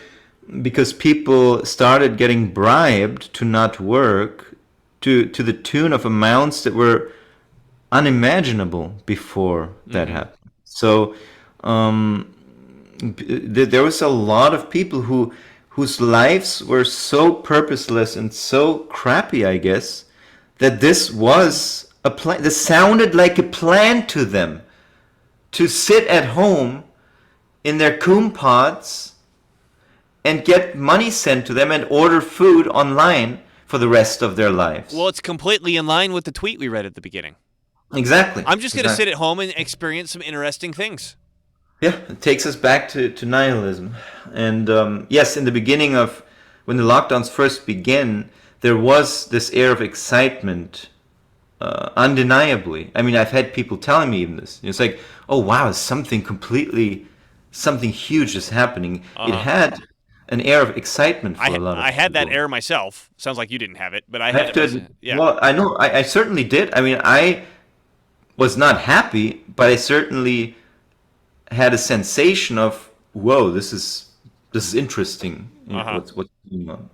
because people started getting bribed to not work to the tune of amounts that were unimaginable before that happened. So there was a lot of people whose lives were so purposeless and so crappy, I guess, that this was a plan. This sounded like a plan to them, to sit at home in their coom pods and get money sent to them and order food online for the rest of their lives. Well, it's completely in line with the tweet we read at the beginning. Exactly. I'm just going to sit at home and experience some interesting things. Yeah, it takes us back to nihilism. And yes, in the beginning of when the lockdowns first began, there was this air of excitement, undeniably. I mean, I've had people telling me even this. It's like, oh wow, something huge is happening. It had an air of excitement for a lot of people. I had that air myself. Sounds like you didn't have it, but I have had it. Yeah. Well, I know, I certainly did. I mean, I was not happy, but I certainly had a sensation of, whoa, this is interesting. You know, what's going on?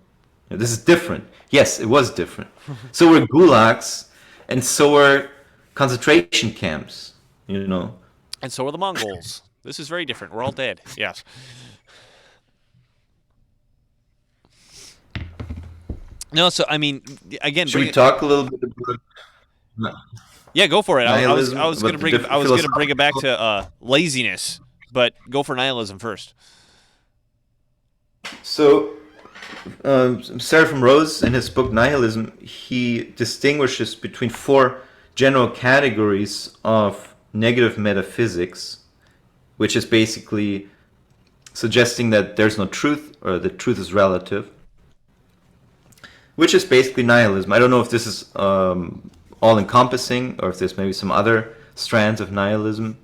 You know, this is different. Yes, it was different. So were gulags, and so were concentration camps. You know, and so are the Mongols. This is very different. We're all dead. Yes. No, so I mean, again, should we talk a little bit about? Yeah, go for it. I was going to bring it back philosophical- to laziness, but go for nihilism first. So, Seraphim Rose, in his book Nihilism, he distinguishes between 4 general categories of negative metaphysics, which is basically suggesting that there's no truth, or that truth is relative, which is basically nihilism. I don't know if this is all-encompassing, or if there's maybe some other strands of nihilism,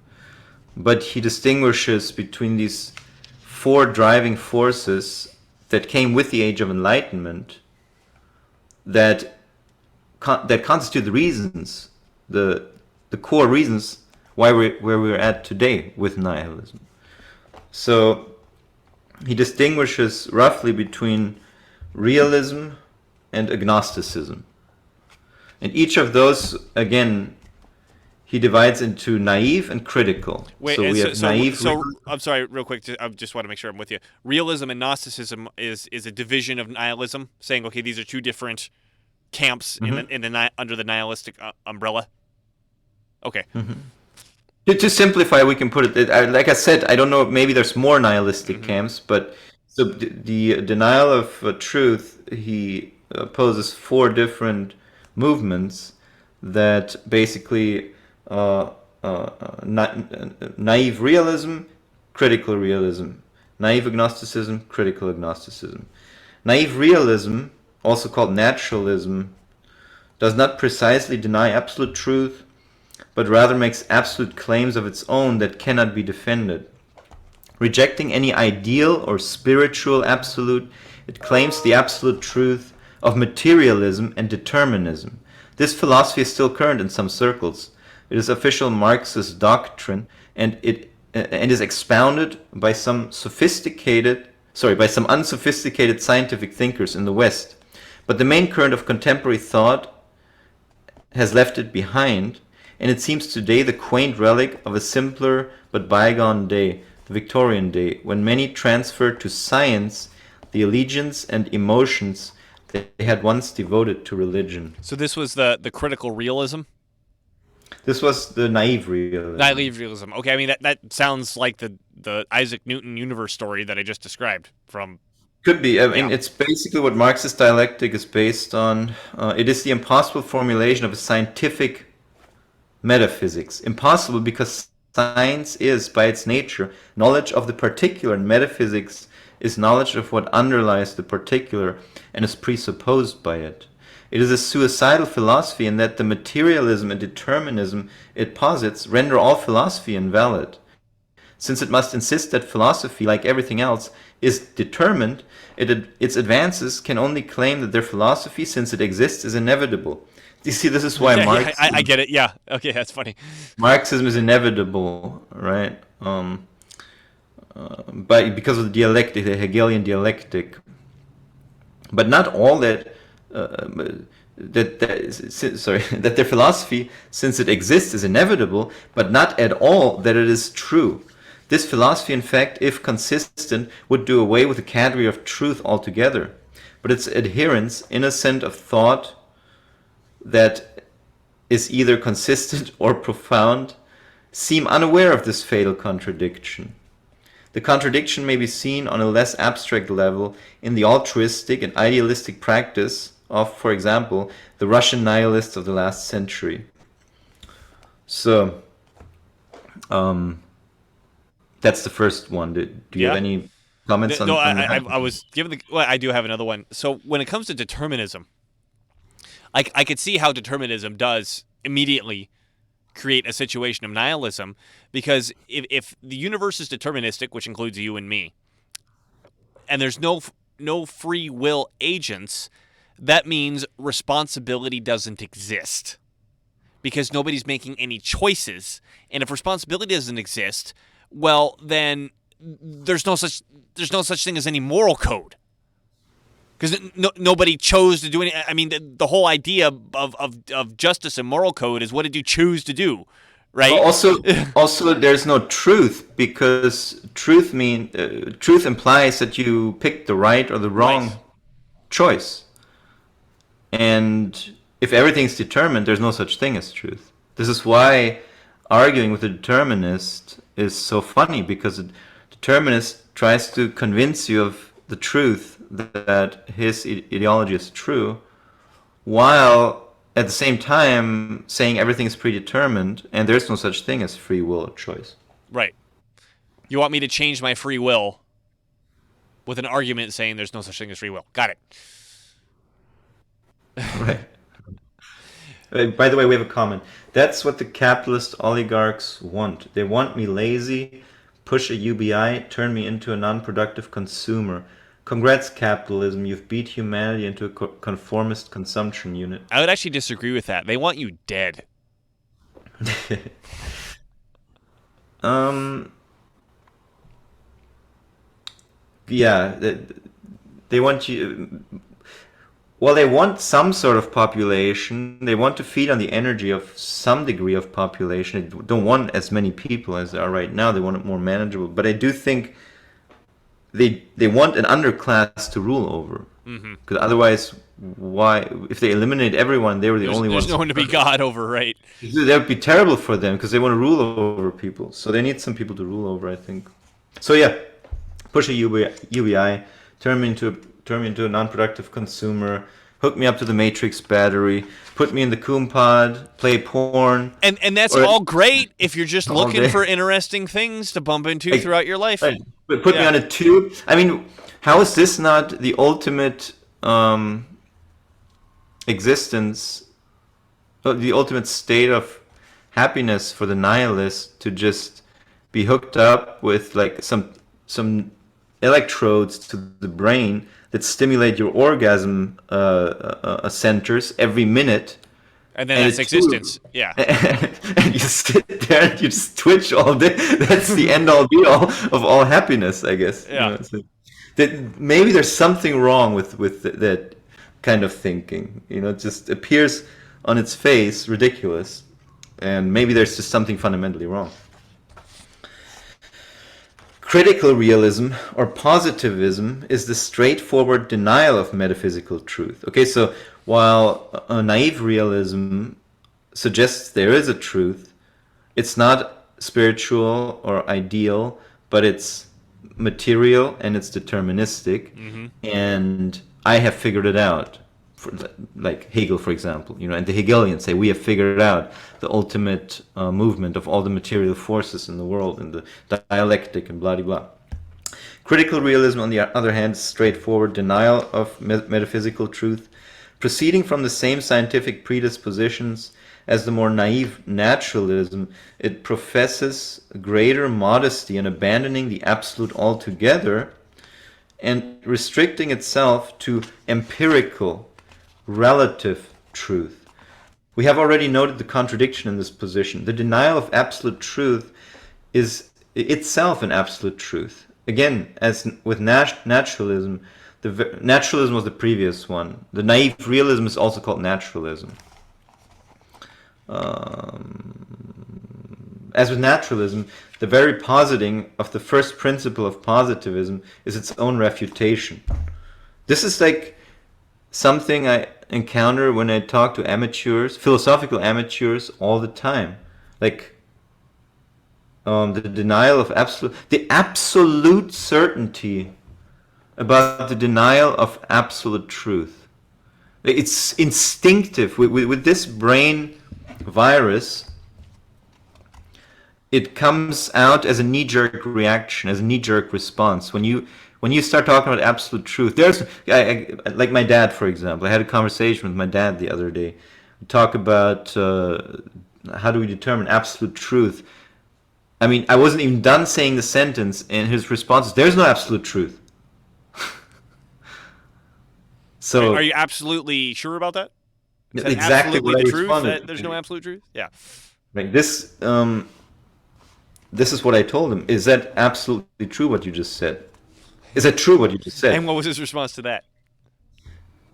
but he distinguishes between these 4 driving forces that came with the Age of Enlightenment that constitute the reasons, the core reasons why we're where we're at today with nihilism. So he distinguishes roughly between realism and agnosticism. And each of those, again, he divides into naive and critical. Wait, so we have naive. So I'm sorry, real quick. I just want to make sure I'm with you. Realism and Gnosticism is a division of nihilism, saying, okay, these are 2 different camps under the nihilistic umbrella. Okay. To simplify, we can put it. Like I said, I don't know. Maybe there's more nihilistic camps, but so the denial of truth, he opposes 4 different movements that basically naive realism, critical realism, naive agnosticism, critical agnosticism. Naive realism, also called naturalism, does not precisely deny absolute truth, but rather makes absolute claims of its own that cannot be defended. Rejecting any ideal or spiritual absolute, it claims the absolute truth of materialism and determinism. This philosophy is still current in some circles. It is official Marxist doctrine, and is expounded by some unsophisticated scientific thinkers in the West. But the main current of contemporary thought has left it behind, and it seems today the quaint relic of a simpler but bygone day, the Victorian day, when many transferred to science the allegiance and emotions they had once devoted to religion. So this was the critical realism? This was the naive realism. Naive realism. Okay, I mean, that sounds like the Isaac Newton universe story that I just described from... Could be. I mean, it's basically what Marxist dialectic is based on. It is the impossible formulation of a scientific metaphysics. Impossible because science is, by its nature, knowledge of the particular, and metaphysics is knowledge of what underlies the particular and is presupposed by it. It is a suicidal philosophy in that the materialism and determinism it posits render all philosophy invalid. Since it must insist that philosophy, like everything else, is determined, its advances can only claim that their philosophy, since it exists, is inevitable. You see, this is why I get it. Yeah. Okay, that's funny. Marxism is inevitable, right? Because of the dialectic, the Hegelian dialectic. But not all that that their philosophy, since it exists, is inevitable, but not at all that it is true. This philosophy, in fact, if consistent, would do away with the category of truth altogether. But its adherents, innocent of thought that is either consistent or profound, seem unaware of this fatal contradiction. The contradiction may be seen on a less abstract level in the altruistic and idealistic practice of, for example, the Russian nihilists of the last century. So, that's the first one. Do you have any comments on that? I was given I do have another one. So when it comes to determinism, I could see how determinism does immediately create a situation of nihilism, because if the universe is deterministic, which includes you and me, and there's no free will agents, that means responsibility doesn't exist, because nobody's making any choices. And if responsibility doesn't exist, well, then there's no such thing as any moral code, because nobody chose to do any. I mean, the whole idea of justice and moral code is, what did you choose to do, right? Also, there's no truth, because truth implies that you picked the right or the wrong choice, and if everything's determined, there's no such thing as truth. This is why arguing with a determinist is so funny, because a determinist tries to convince you of the truth that his ideology is true, while at the same time saying everything is predetermined and there's no such thing as free will or choice. Right. You want me to change my free will with an argument saying there's no such thing as free will. Got it. Right. By the way, we have a comment. That's what the capitalist oligarchs want. They want me lazy, push a UBI, turn me into a non-productive consumer. Congrats, capitalism. You've beat humanity into a conformist consumption unit. I would actually disagree with that. They want you dead. Yeah, they want you. Well, they want some sort of population. They want to feed on the energy of some degree of population. They don't want as many people as there are right now. They want it more manageable. But I do think they want an underclass to rule over. Because otherwise, why? If they eliminate everyone, they were the only ones. There's no one to be God over, right? That would be terrible for them, because they want to rule over people. So they need some people to rule over, I think. So yeah, push a UBI, turn me into a non-productive consumer, hook me up to the Matrix battery, put me in the Coom pod, play porn. And that's all great if you're just looking for interesting things to bump into throughout your life. Right. But put me on a tube. I mean, how is this not the ultimate existence, the ultimate state of happiness for the nihilist, to just be hooked up with like some electrodes to the brain that stimulate your orgasm centers every minute. And then that's existence. Yeah. And you sit there and you just twitch all day. That's the end all be all of all happiness, I guess. Yeah. You know, so that maybe there's something wrong with that kind of thinking. You know, it just appears on its face ridiculous. And maybe there's just something fundamentally wrong. Critical realism or positivism is the straightforward denial of metaphysical truth. Okay, so while naive realism suggests there is a truth, it's not spiritual or ideal, but it's material and it's deterministic. And I have figured it out. Like Hegel, for example, you know, and the Hegelians say we have figured out the ultimate movement of all the material forces in the world, and the dialectic and blah blah blah. Critical realism, on the other hand, is straightforward denial of metaphysical truth, proceeding from the same scientific predispositions as the more naive naturalism. It professes greater modesty in abandoning the absolute altogether and restricting itself to empirical, relative truth. We have already noted the contradiction in this position. The denial of absolute truth is itself an absolute truth. Again, as with naturalism, naturalism was the previous one. The naive realism is also called naturalism. As with naturalism, the very positing of the first principle of positivism is its own refutation. This is like something I encounter when I talk to amateurs, philosophical amateurs, all the time. Like the denial of the absolute certainty about the denial of absolute truth. It's instinctive. With this brain virus, it comes out as a knee-jerk reaction, as a knee-jerk response. When you start talking about absolute truth, like my dad, for example. I had a conversation with my dad the other day. We talk about how do we determine absolute truth. I mean, I wasn't even done saying the sentence, and his response is, "There's no absolute truth." So, are you absolutely sure about that? Is that exactly what I the truth? responded. That there's no absolute truth? Yeah. Like this. This is what I told him. Is that absolutely true what you just said? Is that true what you just said? And what was his response to that?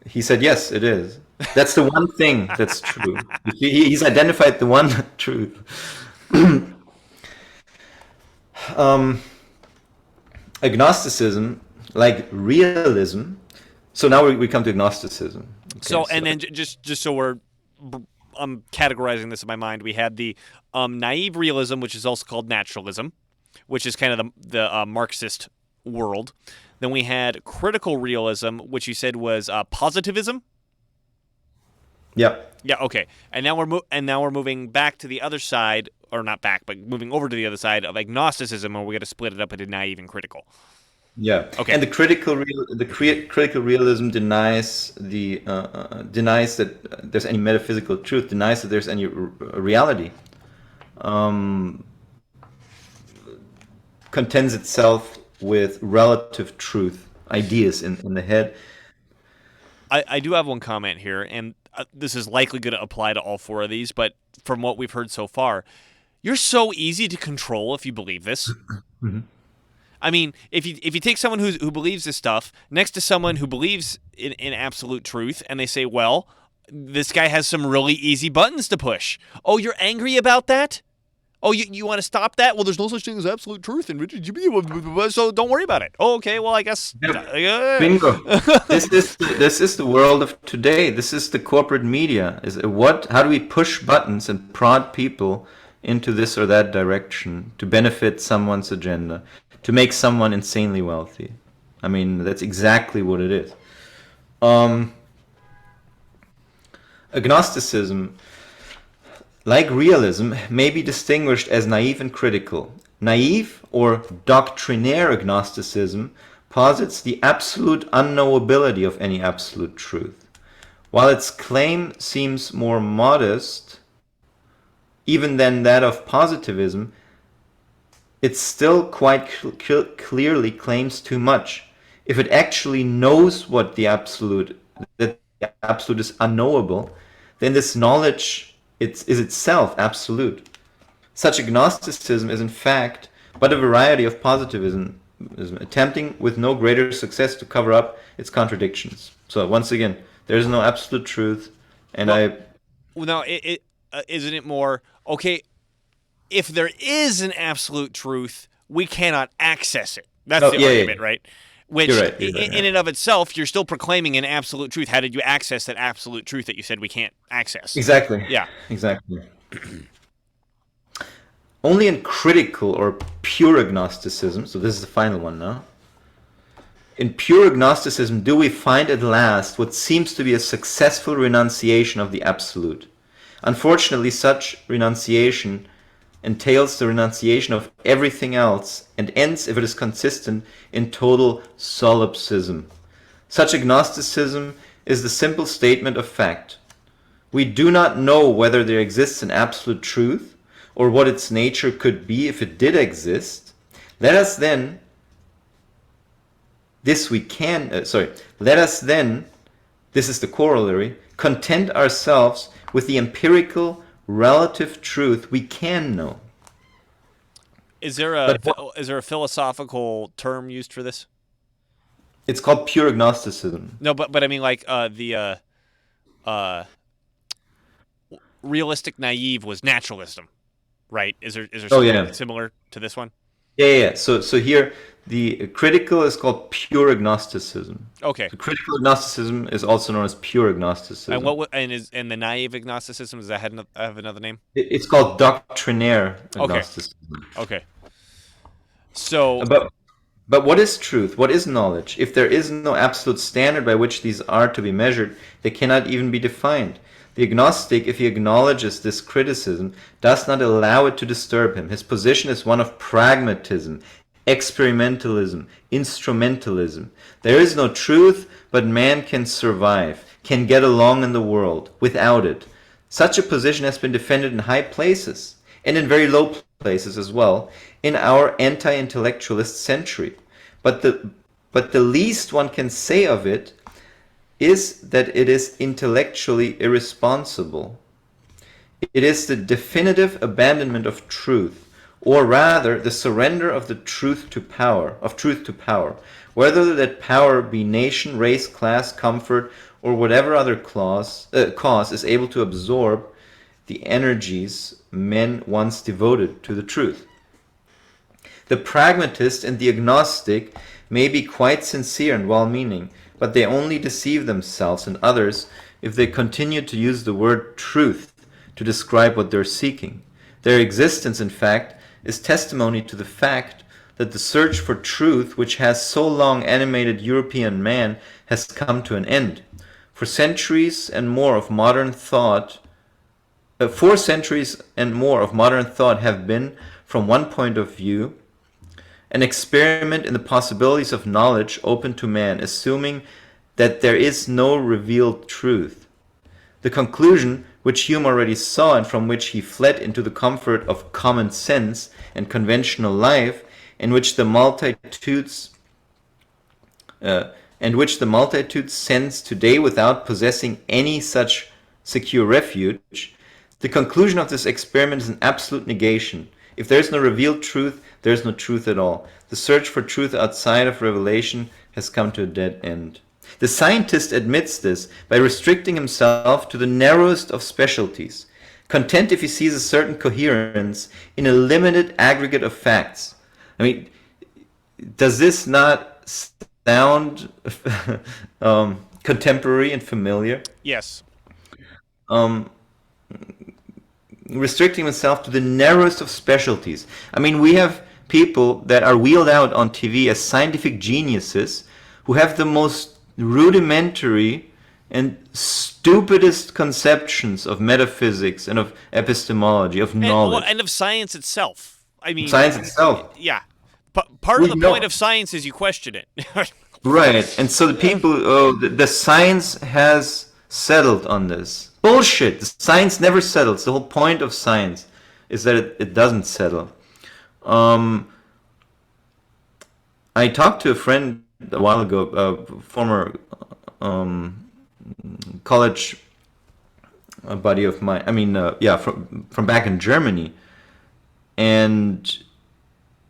He said, yes, it is. That's the one thing that's true. He's identified the one truth. Agnosticism, like realism. So now we come to agnosticism. Okay, so, and then just so I'm categorizing this in my mind, we had the naive realism, which is also called naturalism, which is kind of the Marxist world. Then we had critical realism, which you said was positivism. Yeah. Yeah. Okay. And now we're moving back to the other side, or not back, but moving over to the other side of agnosticism, where we're going to split it up into naive and critical. Yeah. Okay. And the critical realism denies denies that there's any metaphysical truth, denies that there's any reality. Contends itself with relative truth, ideas in the head. I do have one comment here, and this is likely going to apply to all four of these, but from what we've heard so far, you're so easy to control if you believe this. Mm-hmm. I mean, if you take someone who believes this stuff next to someone who believes in absolute truth, and they say, well, this guy has some really easy buttons to push. Oh, you're angry about that? Oh, you want to stop that? Well, there's no such thing as absolute truth, so don't worry about it. Oh, okay, well, I guess. Bingo. This is the world of today. This is the corporate media. How do we push buttons and prod people into this or that direction to benefit someone's agenda, to make someone insanely wealthy? I mean, that's exactly what it is. Agnosticism, like realism, may be distinguished as naive and critical. Naive or doctrinaire agnosticism posits the absolute unknowability of any absolute truth. While its claim seems more modest even than that of positivism, it still quite clearly claims too much. If it actually knows that the absolute is unknowable, then this knowledge is itself absolute. Such agnosticism is in fact but a variety of positivism, attempting with no greater success to cover up its contradictions. So once again, there is no absolute truth, and Now, isn't it more okay? If there is an absolute truth, we cannot access it. That's the argument, right? Which, you're right, in and of itself, you're still proclaiming an absolute truth. How did you access that absolute truth that you said we can't access? Exactly. Yeah. Exactly. Only in critical or pure agnosticism, so this is the final one now, in pure agnosticism do we find at last what seems to be a successful renunciation of the absolute. Unfortunately, such renunciation entails the renunciation of everything else and ends, if it is consistent, in total solipsism. Such agnosticism is the simple statement of fact. We do not know whether there exists an absolute truth, or what its nature could be if it did exist. Let us then, this is the corollary, content ourselves with the empirical relative truth we can know. Is there a philosophical term used for this? It's called pure agnosticism. No, but I mean like the realistic naive was naturalism, right? Is there something similar to this one? Yeah. So here the critical is called pure agnosticism. Okay. So critical agnosticism is also known as pure agnosticism. And the naive agnosticism, does that have another name? It's called doctrinaire agnosticism. Okay. So But what is truth? What is knowledge? If there is no absolute standard by which these are to be measured, they cannot even be defined. The agnostic, if he acknowledges this criticism, does not allow it to disturb him. His position is one of pragmatism, experimentalism, instrumentalism. There is no truth, but man can survive, can get along in the world without it. Such a position has been defended in high places, and in very low places as well, in our anti-intellectualist century. But the least one can say of it is that it is intellectually irresponsible. It is the definitive abandonment of truth, or rather the surrender of truth to power, whether that power be nation, race, class, comfort, or whatever other cause is able to absorb the energies men once devoted to the truth. The pragmatist and the agnostic may be quite sincere and well-meaning, but they only deceive themselves and others if they continue to use the word truth to describe what they're seeking. Their existence, in fact, is testimony to the fact that the search for truth, which has so long animated European man, has come to an end. For centuries and more of modern thought, 4 centuries and more of modern thought have been, from one point of view, an experiment in the possibilities of knowledge open to man, assuming that there is no revealed truth. The conclusion, which Hume already saw and from which he fled into the comfort of common sense and conventional life, in which the multitudes sends today without possessing any such secure refuge, the conclusion of this experiment is an absolute negation. If there is no revealed truth, there is no truth at all. The search for truth outside of revelation has come to a dead end. The scientist admits this by restricting himself to the narrowest of specialties, content if he sees a certain coherence in a limited aggregate of facts. I mean, does this not sound contemporary and familiar? Yes. Restricting himself to the narrowest of specialties. I mean, we have people that are wheeled out on TV as scientific geniuses who have the most rudimentary and stupidest conceptions of metaphysics and of epistemology, of knowledge. And of science itself. I mean, science itself. Yeah. Part of the point of science is you question it. Right. And so the people, the science has settled on this. Bullshit. The science never settles. The whole point of science is that it doesn't settle. I talked to a friend a while ago, a former college buddy of mine. I mean, from back in Germany, and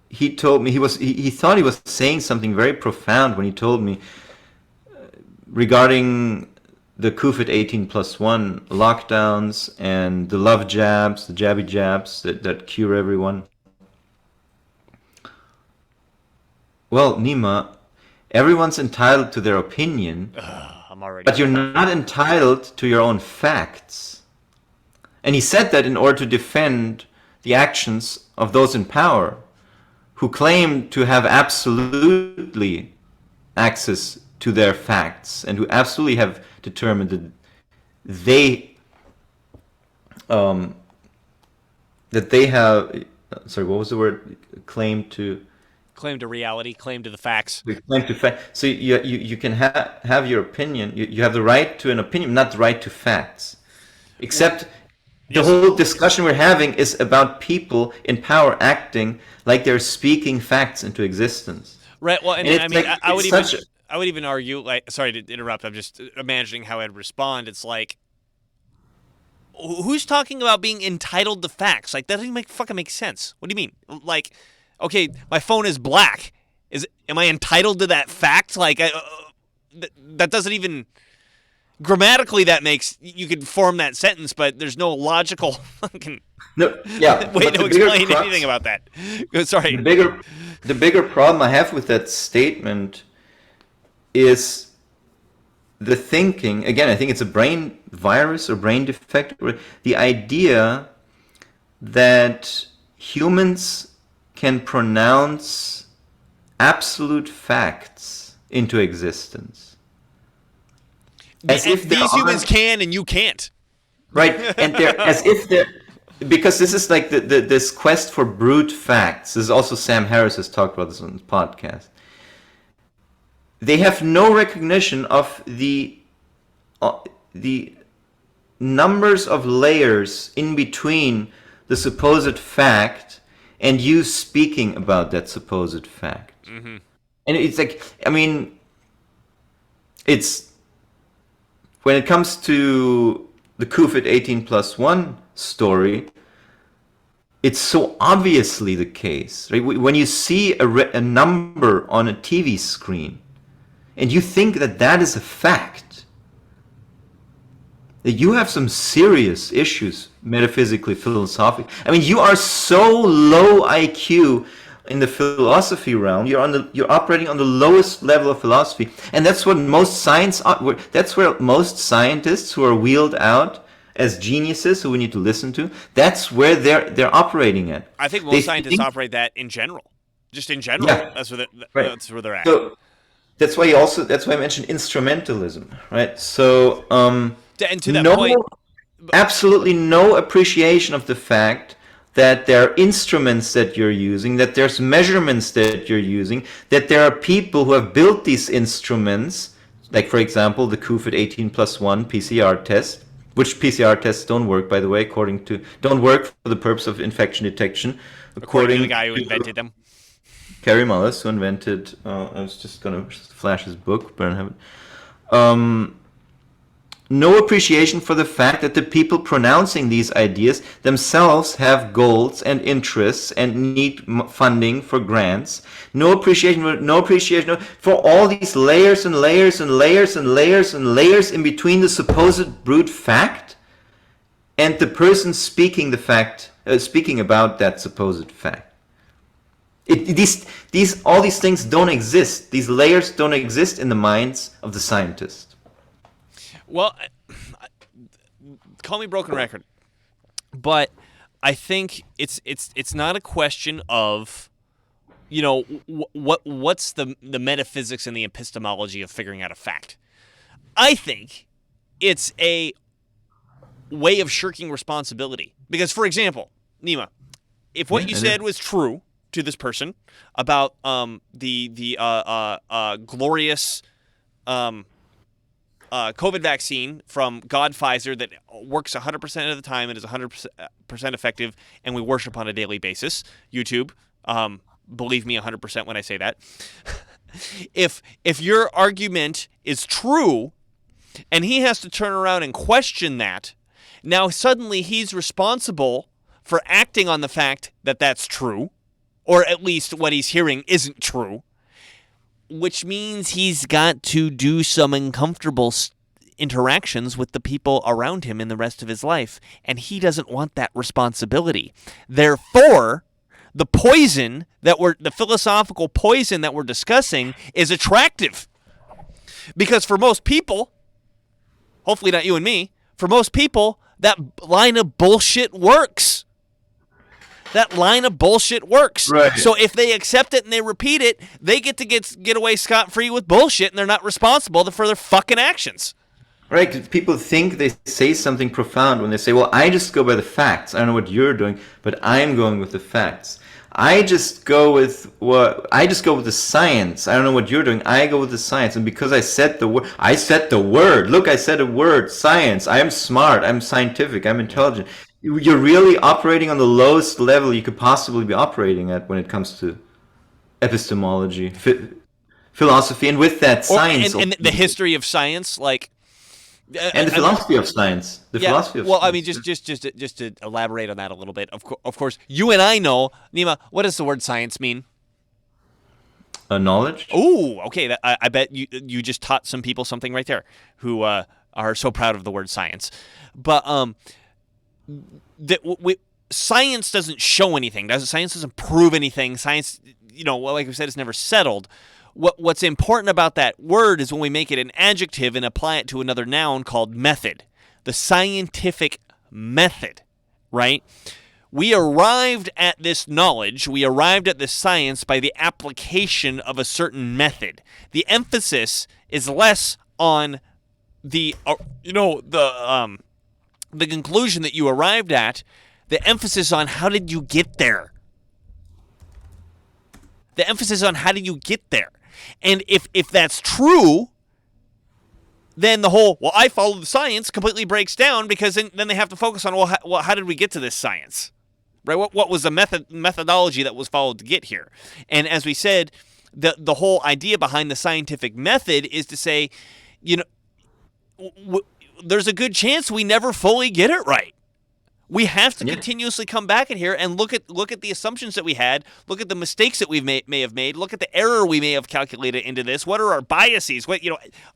he told me he thought he was saying something very profound when he told me regarding the COVID 18+1 lockdowns and the love jabs, the jabby jabs that cure everyone. Well, Nima, everyone's entitled to their opinion, but you're not entitled to your own facts. And he said that in order to defend the actions of those in power who claim to have absolutely access to their facts and who absolutely have determined that that they have. Sorry, what was the word? Claim to reality, claim to the facts. claim to fact. So you can have your opinion. You have the right to an opinion, not the right to facts. Except the whole discussion we're having is about people in power acting like they're speaking facts into existence. Right. Well, and I mean, like, I would even argue. Like, sorry to interrupt. I'm just imagining how I'd respond. It's like, who's talking about being entitled to facts? Like, that doesn't fucking make sense. What do you mean? Like, okay, my phone is black. Am I entitled to that fact? Like, that doesn't even grammatically that makes you could form that sentence, but there's no logical fucking way to explain anything about that. Sorry. The bigger problem I have with that statement is the thinking. Again, I think it's a brain virus or brain defect. Or the idea that humans can pronounce absolute facts into existence. As if these humans can and you can't. Right, and they're as if they're, because this is like this quest for brute facts. This is also Sam Harris has talked about this on his podcast. They have no recognition of the numbers of layers in between the supposed fact and you speaking about that supposed fact. Mm-hmm. And it's like, I mean, it's, when it comes to the Kufit 18+1 story, it's so obviously the case. Right? When you see a number on a TV screen and you think that that is a fact, that you have some serious issues metaphysically, philosophically. I mean, you are so low IQ in the philosophy realm. You're operating on the lowest level of philosophy, and that's what most that's where most scientists who are wheeled out as geniuses who we need to listen to, that's where they're operating at. I think most scientists operate that in general. Just in general. Yeah. That's where they're at. So that's why I mentioned instrumentalism, right? So and to that point, absolutely no appreciation of the fact that there are instruments that you're using, that there's measurements that you're using, that there are people who have built these instruments, like, for example, the Kufit 18+1 PCR test, which PCR tests don't work, by the way, don't work for the purpose of infection detection. According to the guy who invented them. Kerry Mullis, who invented, I was just going to flash his book, but I haven't. No appreciation for the fact that the people pronouncing these ideas themselves have goals and interests and need funding for grants. No appreciation for all these layers and layers and layers and layers and layers in between the supposed brute fact and the person speaking about that supposed fact. All these things don't exist. These layers don't exist in the minds of the scientist. Well, call me broken record, but I think it's not a question of, what's the metaphysics and the epistemology of figuring out a fact. I think it's a way of shirking responsibility. Because, for example, Nima, if what you said was true to this person about the glorious COVID vaccine from God Pfizer that works 100% of the time and is 100% effective, and we worship on a daily basis. YouTube, believe me 100% when I say that. If your argument is true, and he has to turn around and question that, now suddenly he's responsible for acting on the fact that that's true, or at least what he's hearing isn't true. Which means he's got to do some uncomfortable interactions with the people around him in the rest of his life, and he doesn't want that responsibility. Therefore, the philosophical poison that we're discussing is attractive. Because for most people, hopefully not you and me, for most people, that line of bullshit works. That line of bullshit works. Right. So if they accept it and they repeat it, they get away scot-free with bullshit, and they're not responsible for their fucking actions. Right, 'cause people think they say something profound when they say, well, I just go by the facts. I don't know what you're doing, but I'm going with the facts. I just go with the science. I don't know what you're doing. I go with the science. And because I said the word. Look, I said a word, science. I am smart. I'm scientific. I'm intelligent. You're really operating on the lowest level you could possibly be operating at when it comes to epistemology, philosophy, and with that Or science. and the history of science, like. And the philosophy of science. The philosophy of well, science. I mean, just to elaborate on that a little bit. Of course, you and I know, Nima. What does the word science mean? Knowledge. Oh, okay. I bet you just taught some people something right there, who are so proud of the word science. But science doesn't show anything. Science doesn't prove anything. Science, like we said, is never settled. What's important about that word is when we make it an adjective and apply it to another noun called method. The scientific method, right? We arrived at this knowledge, we arrived at this science by the application of a certain method. The emphasis is less on the conclusion that you arrived at. The emphasis on how did you get there. The emphasis on how did you get there. And if that's true, then the whole, well, I followed the science completely breaks down, because then they have to focus on, how did we get to this science? Right? What was the methodology that was followed to get here? And as we said, the whole idea behind the scientific method is to say, there's a good chance we never fully get it right. We have to continuously come back in here and look at the assumptions that we had, look at the mistakes that we may have made, look at the error we may have calculated into this. What are our biases?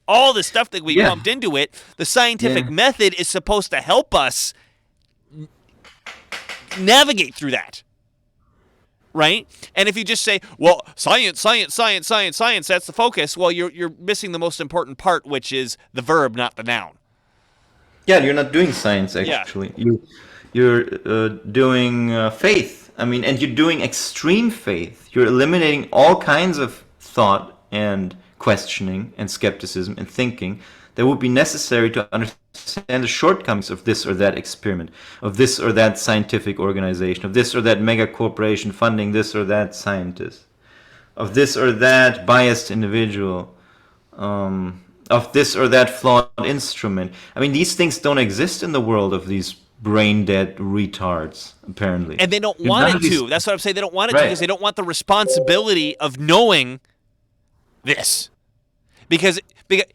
All the stuff that we pumped into it. The scientific method is supposed to help us navigate through that. Right? And if you just say, well, science, that's the focus, well, you're missing the most important part, which is the verb, not the noun. Yeah, you're not doing science, actually. Yeah. You're doing faith. I mean, and you're doing extreme faith. You're eliminating all kinds of thought and questioning and skepticism and thinking that would be necessary to understand the shortcomings of this or that experiment, of this or that scientific organization, of this or that mega corporation funding this or that scientist, of this or that biased individual, of this or that flawed instrument. I mean, these things don't exist in the world of these brain-dead retards, apparently. And they don't want it to. That's what I'm saying. They don't want it to, because they don't want the responsibility of knowing this. Because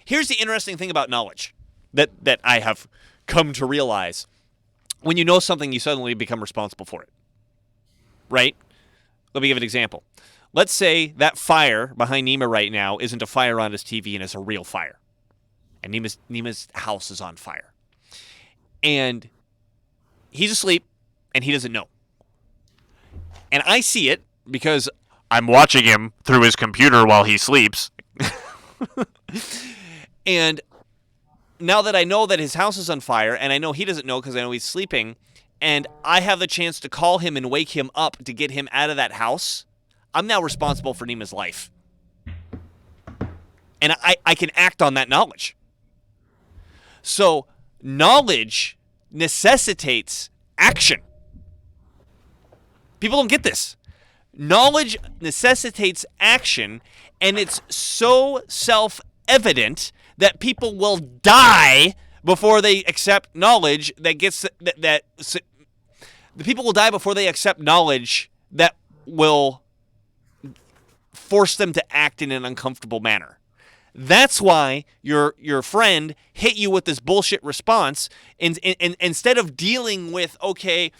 here's the interesting thing about knowledge that I have come to realize. When you know something, you suddenly become responsible for it. Right? Let me give an example. Let's say that fire behind Nima right now isn't a fire on his TV and it's a real fire. And Nima's house is on fire. And he's asleep, and he doesn't know. And I see it because I'm watching him through his computer while he sleeps. And now that I know that his house is on fire, and I know he doesn't know because I know he's sleeping, and I have the chance to call him and wake him up to get him out of that house, I'm now responsible for Nima's life. And I can act on that knowledge. So knowledge necessitates action. People don't get this. Knowledge necessitates action, and it's so self-evident that people will die before they accept knowledge the people will die before they accept knowledge that will force them to act in an uncomfortable manner. That's why your friend hit you with this bullshit response, and instead of dealing with, okay,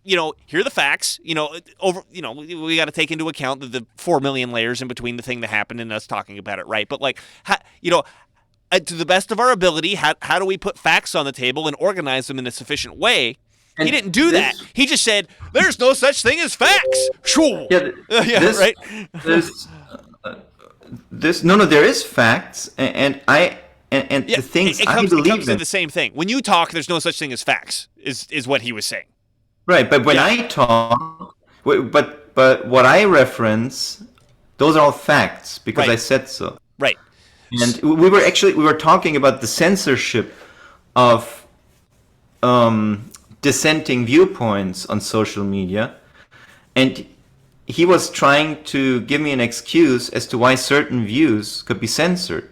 here are the facts, we got to take into account the 4 million layers in between the thing that happened and us talking about it, right? But to the best of our ability, how do we put facts on the table and organize them in a sufficient way? And he didn't do that. He just said, "There's no such thing as facts." Right. There is facts, and the things it comes to the same thing. When you talk, there's no such thing as facts. Is what he was saying. Right, but when I talk, but what I reference, those are all facts because I said so. Right. And we were talking about the censorship of dissenting viewpoints on social media, and he was trying to give me an excuse as to why certain views could be censored.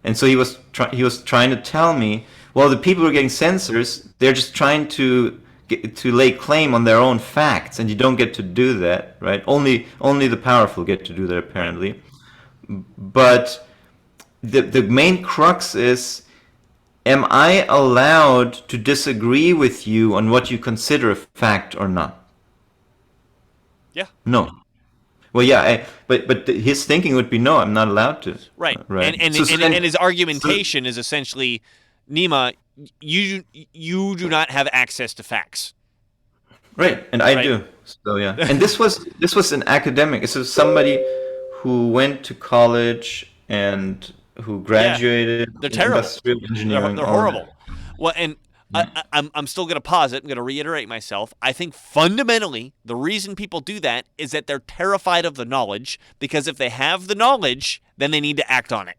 And so he was trying to tell me, well, the people who are getting censors, they're just trying to lay claim on their own facts, and you don't get to do that, right? Only the powerful get to do that, apparently. But the main crux is, am I allowed to disagree with you on what you consider a fact or not? Yeah. No. Well, yeah, but his thinking would be, no, I'm not allowed to. Right. Right. And his argumentation is essentially, Nima, you do not have access to facts. Right, and I do. So yeah. And this was an academic. This was somebody who went to college and who graduated They're in terrible. industrial engineering. They're horrible. Well, and I'm still going to pause it. I'm going to reiterate myself. I think fundamentally the reason people do that is that they're terrified of the knowledge, because if they have the knowledge, then they need to act on it.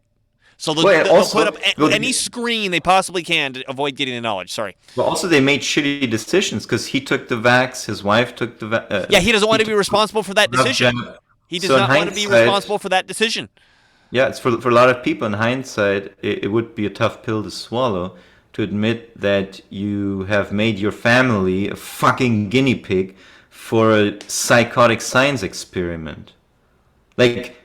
So they'll put up any screen they possibly can to avoid getting the knowledge. Sorry. But also they made shitty decisions, because he took the vax, his wife took the vax. Yeah, he doesn't want to be responsible for that decision. He does not want to be responsible for that decision. Yeah, it's for a lot of people. In hindsight, it would be a tough pill to swallow, to admit that you have made your family a fucking guinea pig for a psychotic science experiment. Like,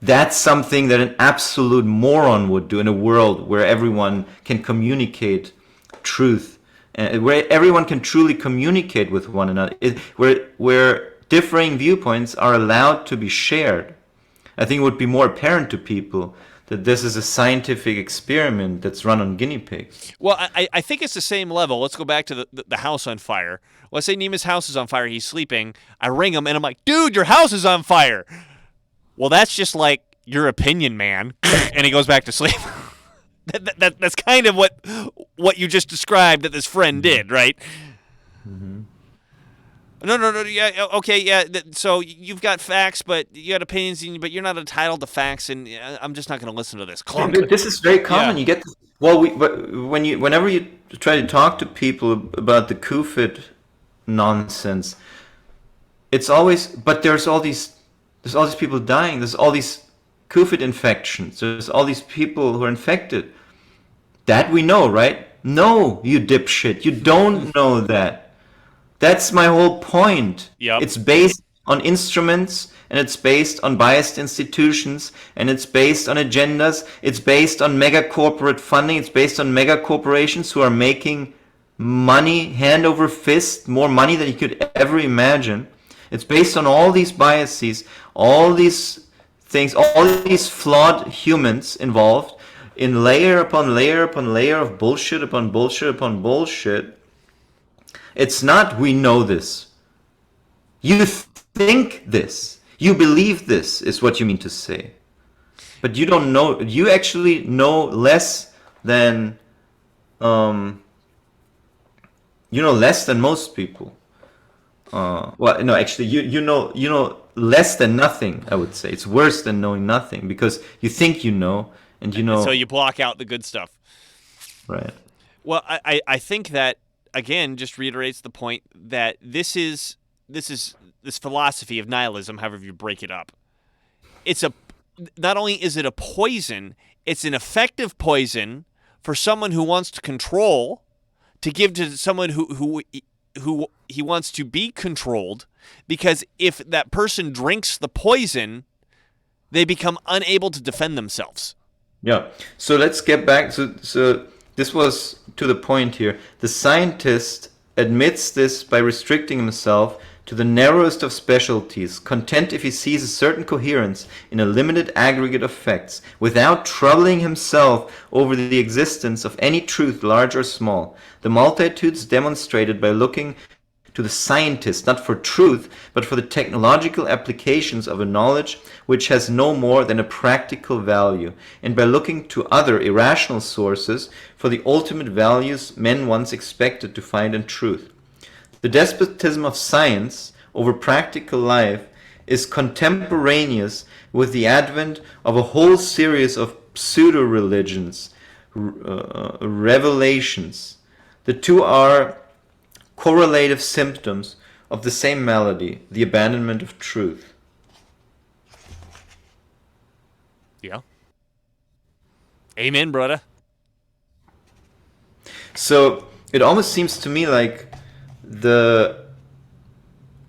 that's something that an absolute moron would do in a world where everyone can communicate truth, and where everyone can truly communicate with one another, where differing viewpoints are allowed to be shared. I think it would be more apparent to people that this is a scientific experiment that's run on guinea pigs. Well, I think it's the same level. Let's go back to the house on fire. Let's say Nima's house is on fire. He's sleeping. I ring him, and I'm like, dude, your house is on fire. Well, that's just like your opinion, man. And he goes back to sleep. That's kind of what you just described that this friend did, right? Mm-hmm. No. Yeah, okay, yeah. So you've got facts, but you got opinions, but you're not entitled to facts, and I'm just not going to listen to this. Clunk. This is very common. Yeah. You get this, whenever you try to talk to people about the COVID nonsense, it's always, but there's all these people dying. There's all these COVID infections. There's all these people who are infected. That we know, right? No, you dipshit. You don't know that. That's my whole point. Yep. It's based on instruments, and it's based on biased institutions, and it's based on agendas. It's based on mega corporate funding. It's based on mega corporations who are making money hand over fist, more money than you could ever imagine. It's based on all these biases, all these things, all these flawed humans involved in layer upon layer upon layer of bullshit upon bullshit upon bullshit. It's not, we know this. You think this. You believe this, is what you mean to say. But you don't know. You actually know less than, less than most people. Well, no, actually, you know less than nothing. I would say it's worse than knowing nothing, because you think you know, and you know. So you block out the good stuff. Right. Well, I think that, again, just reiterates the point that this philosophy of nihilism, however you break it up, not only is it a poison, it's an effective poison for someone who wants to control, to give to someone who he wants to be controlled, because if that person drinks the poison, they become unable to defend themselves. Yeah. So let's get back. So this was to the point here. The scientist admits this by restricting himself to the narrowest of specialties, content if he sees a certain coherence in a limited aggregate of facts, without troubling himself over the existence of any truth, large or small. The multitudes demonstrated by looking to the scientist, not for truth, but for the technological applications of a knowledge which has no more than a practical value, and by looking to other irrational sources for the ultimate values men once expected to find in truth. The despotism of science over practical life is contemporaneous with the advent of a whole series of pseudo-religions, revelations. The two are correlative symptoms of the same malady, the abandonment of truth. Yeah. Amen, brother. So it almost seems to me like the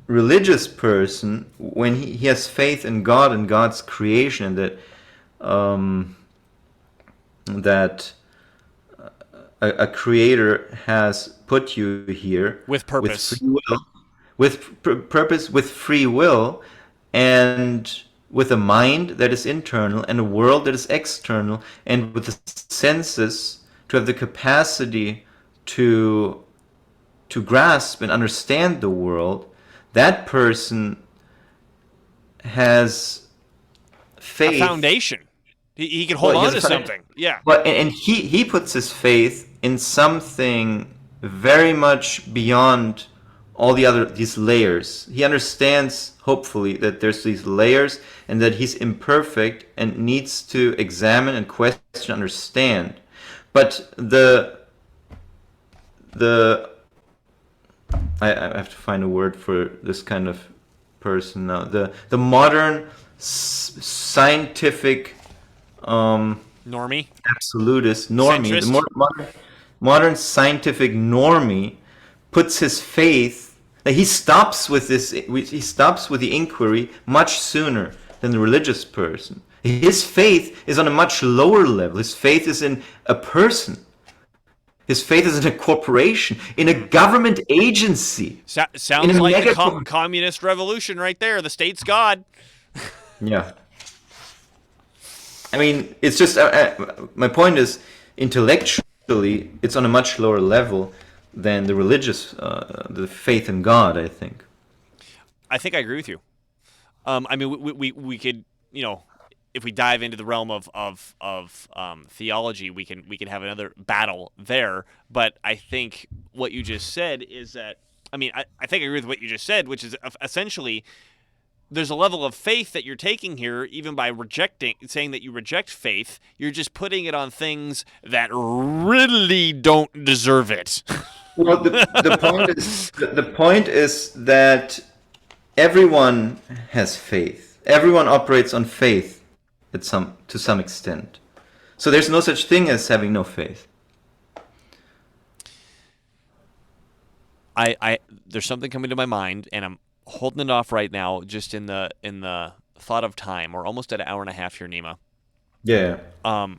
religious person, when he has faith in God and God's creation, that a creator has put you here With purpose. with free will, purpose, with free will, and with a mind that is internal and a world that is external, and with the senses to have the capacity to grasp and understand the world. That person has faith. A foundation. He can hold on to something. Yeah. But and he puts his faith in something very much beyond all these layers. He understands, hopefully, that there's these layers and that he's imperfect and needs to examine and question, understand. But I have to find a word for this kind of person now. The modern scientific Normie? absolutist, normie, Centrist? the modern scientific normie puts his faith. He stops with this. He stops with the inquiry much sooner than the religious person. His faith is on a much lower level. His faith is in a person. His faith is in a corporation, in a government agency. Sounds like the communist revolution right there. The state's God. Yeah. I mean, it's just, my point is, intellectually, it's on a much lower level than the religious, the faith in God, I think. I think I agree with you. I mean, we could, if we dive into the realm of theology, we can have another battle there. But I think what you just said is that, I mean, I think I agree with what you just said, which is essentially there's a level of faith that you're taking here, even by saying that you reject faith. You're just putting it on things that really don't deserve it. Well, the point is that everyone has faith. Everyone operates on faith to some extent. So there's no such thing as having no faith. There's something coming to my mind, and I'm holding it off right now, just in the thought of time. We're almost at an hour and a half here, Nima. Yeah. I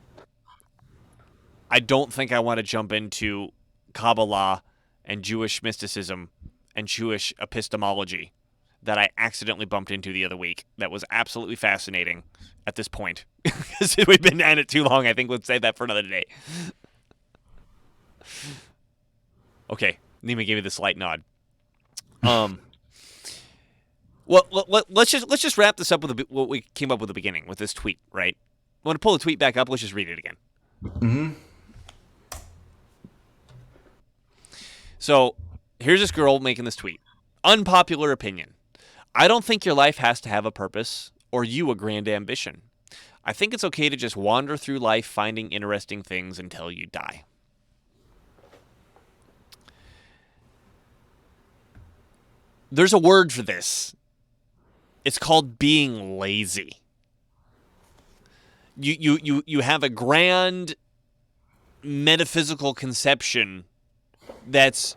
don't think I want to jump into Kabbalah and Jewish mysticism and Jewish epistemology that I accidentally bumped into the other week. That was absolutely fascinating at this point. Because we've been at it too long. I think we'll save that for another day. Okay, Nima gave me the slight nod. Well, let's just wrap this up with what we came up with at the beginning with this tweet, right? I want to pull the tweet back up. Let's just read it again. Mm-hmm. So here's this girl making this tweet. Unpopular opinion. I don't think your life has to have a purpose or you a grand ambition. I think it's okay to just wander through life finding interesting things until you die. There's a word for this. It's called being lazy. You have a grand metaphysical conception that's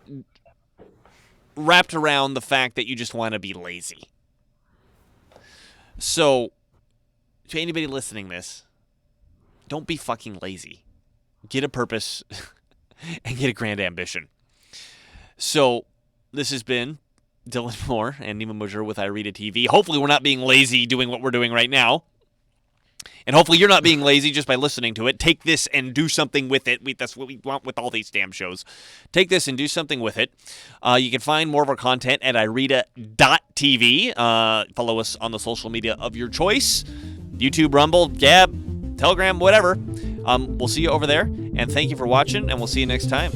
wrapped around the fact that you just want to be lazy. So, to anybody listening this, don't be fucking lazy. Get a purpose and get a grand ambition. So, this has been Dylan Moore and Nima Mujur with Irita TV. Hopefully we're not being lazy doing what we're doing right now. And hopefully you're not being lazy just by listening to it. Take this and do something with it. That's what we want with all these damn shows. Take this and do something with it. You can find more of our content at irita.tv. Follow us on the social media of your choice. YouTube, Rumble, Gab, Telegram, whatever. We'll see you over there. And thank you for watching, and we'll see you next time.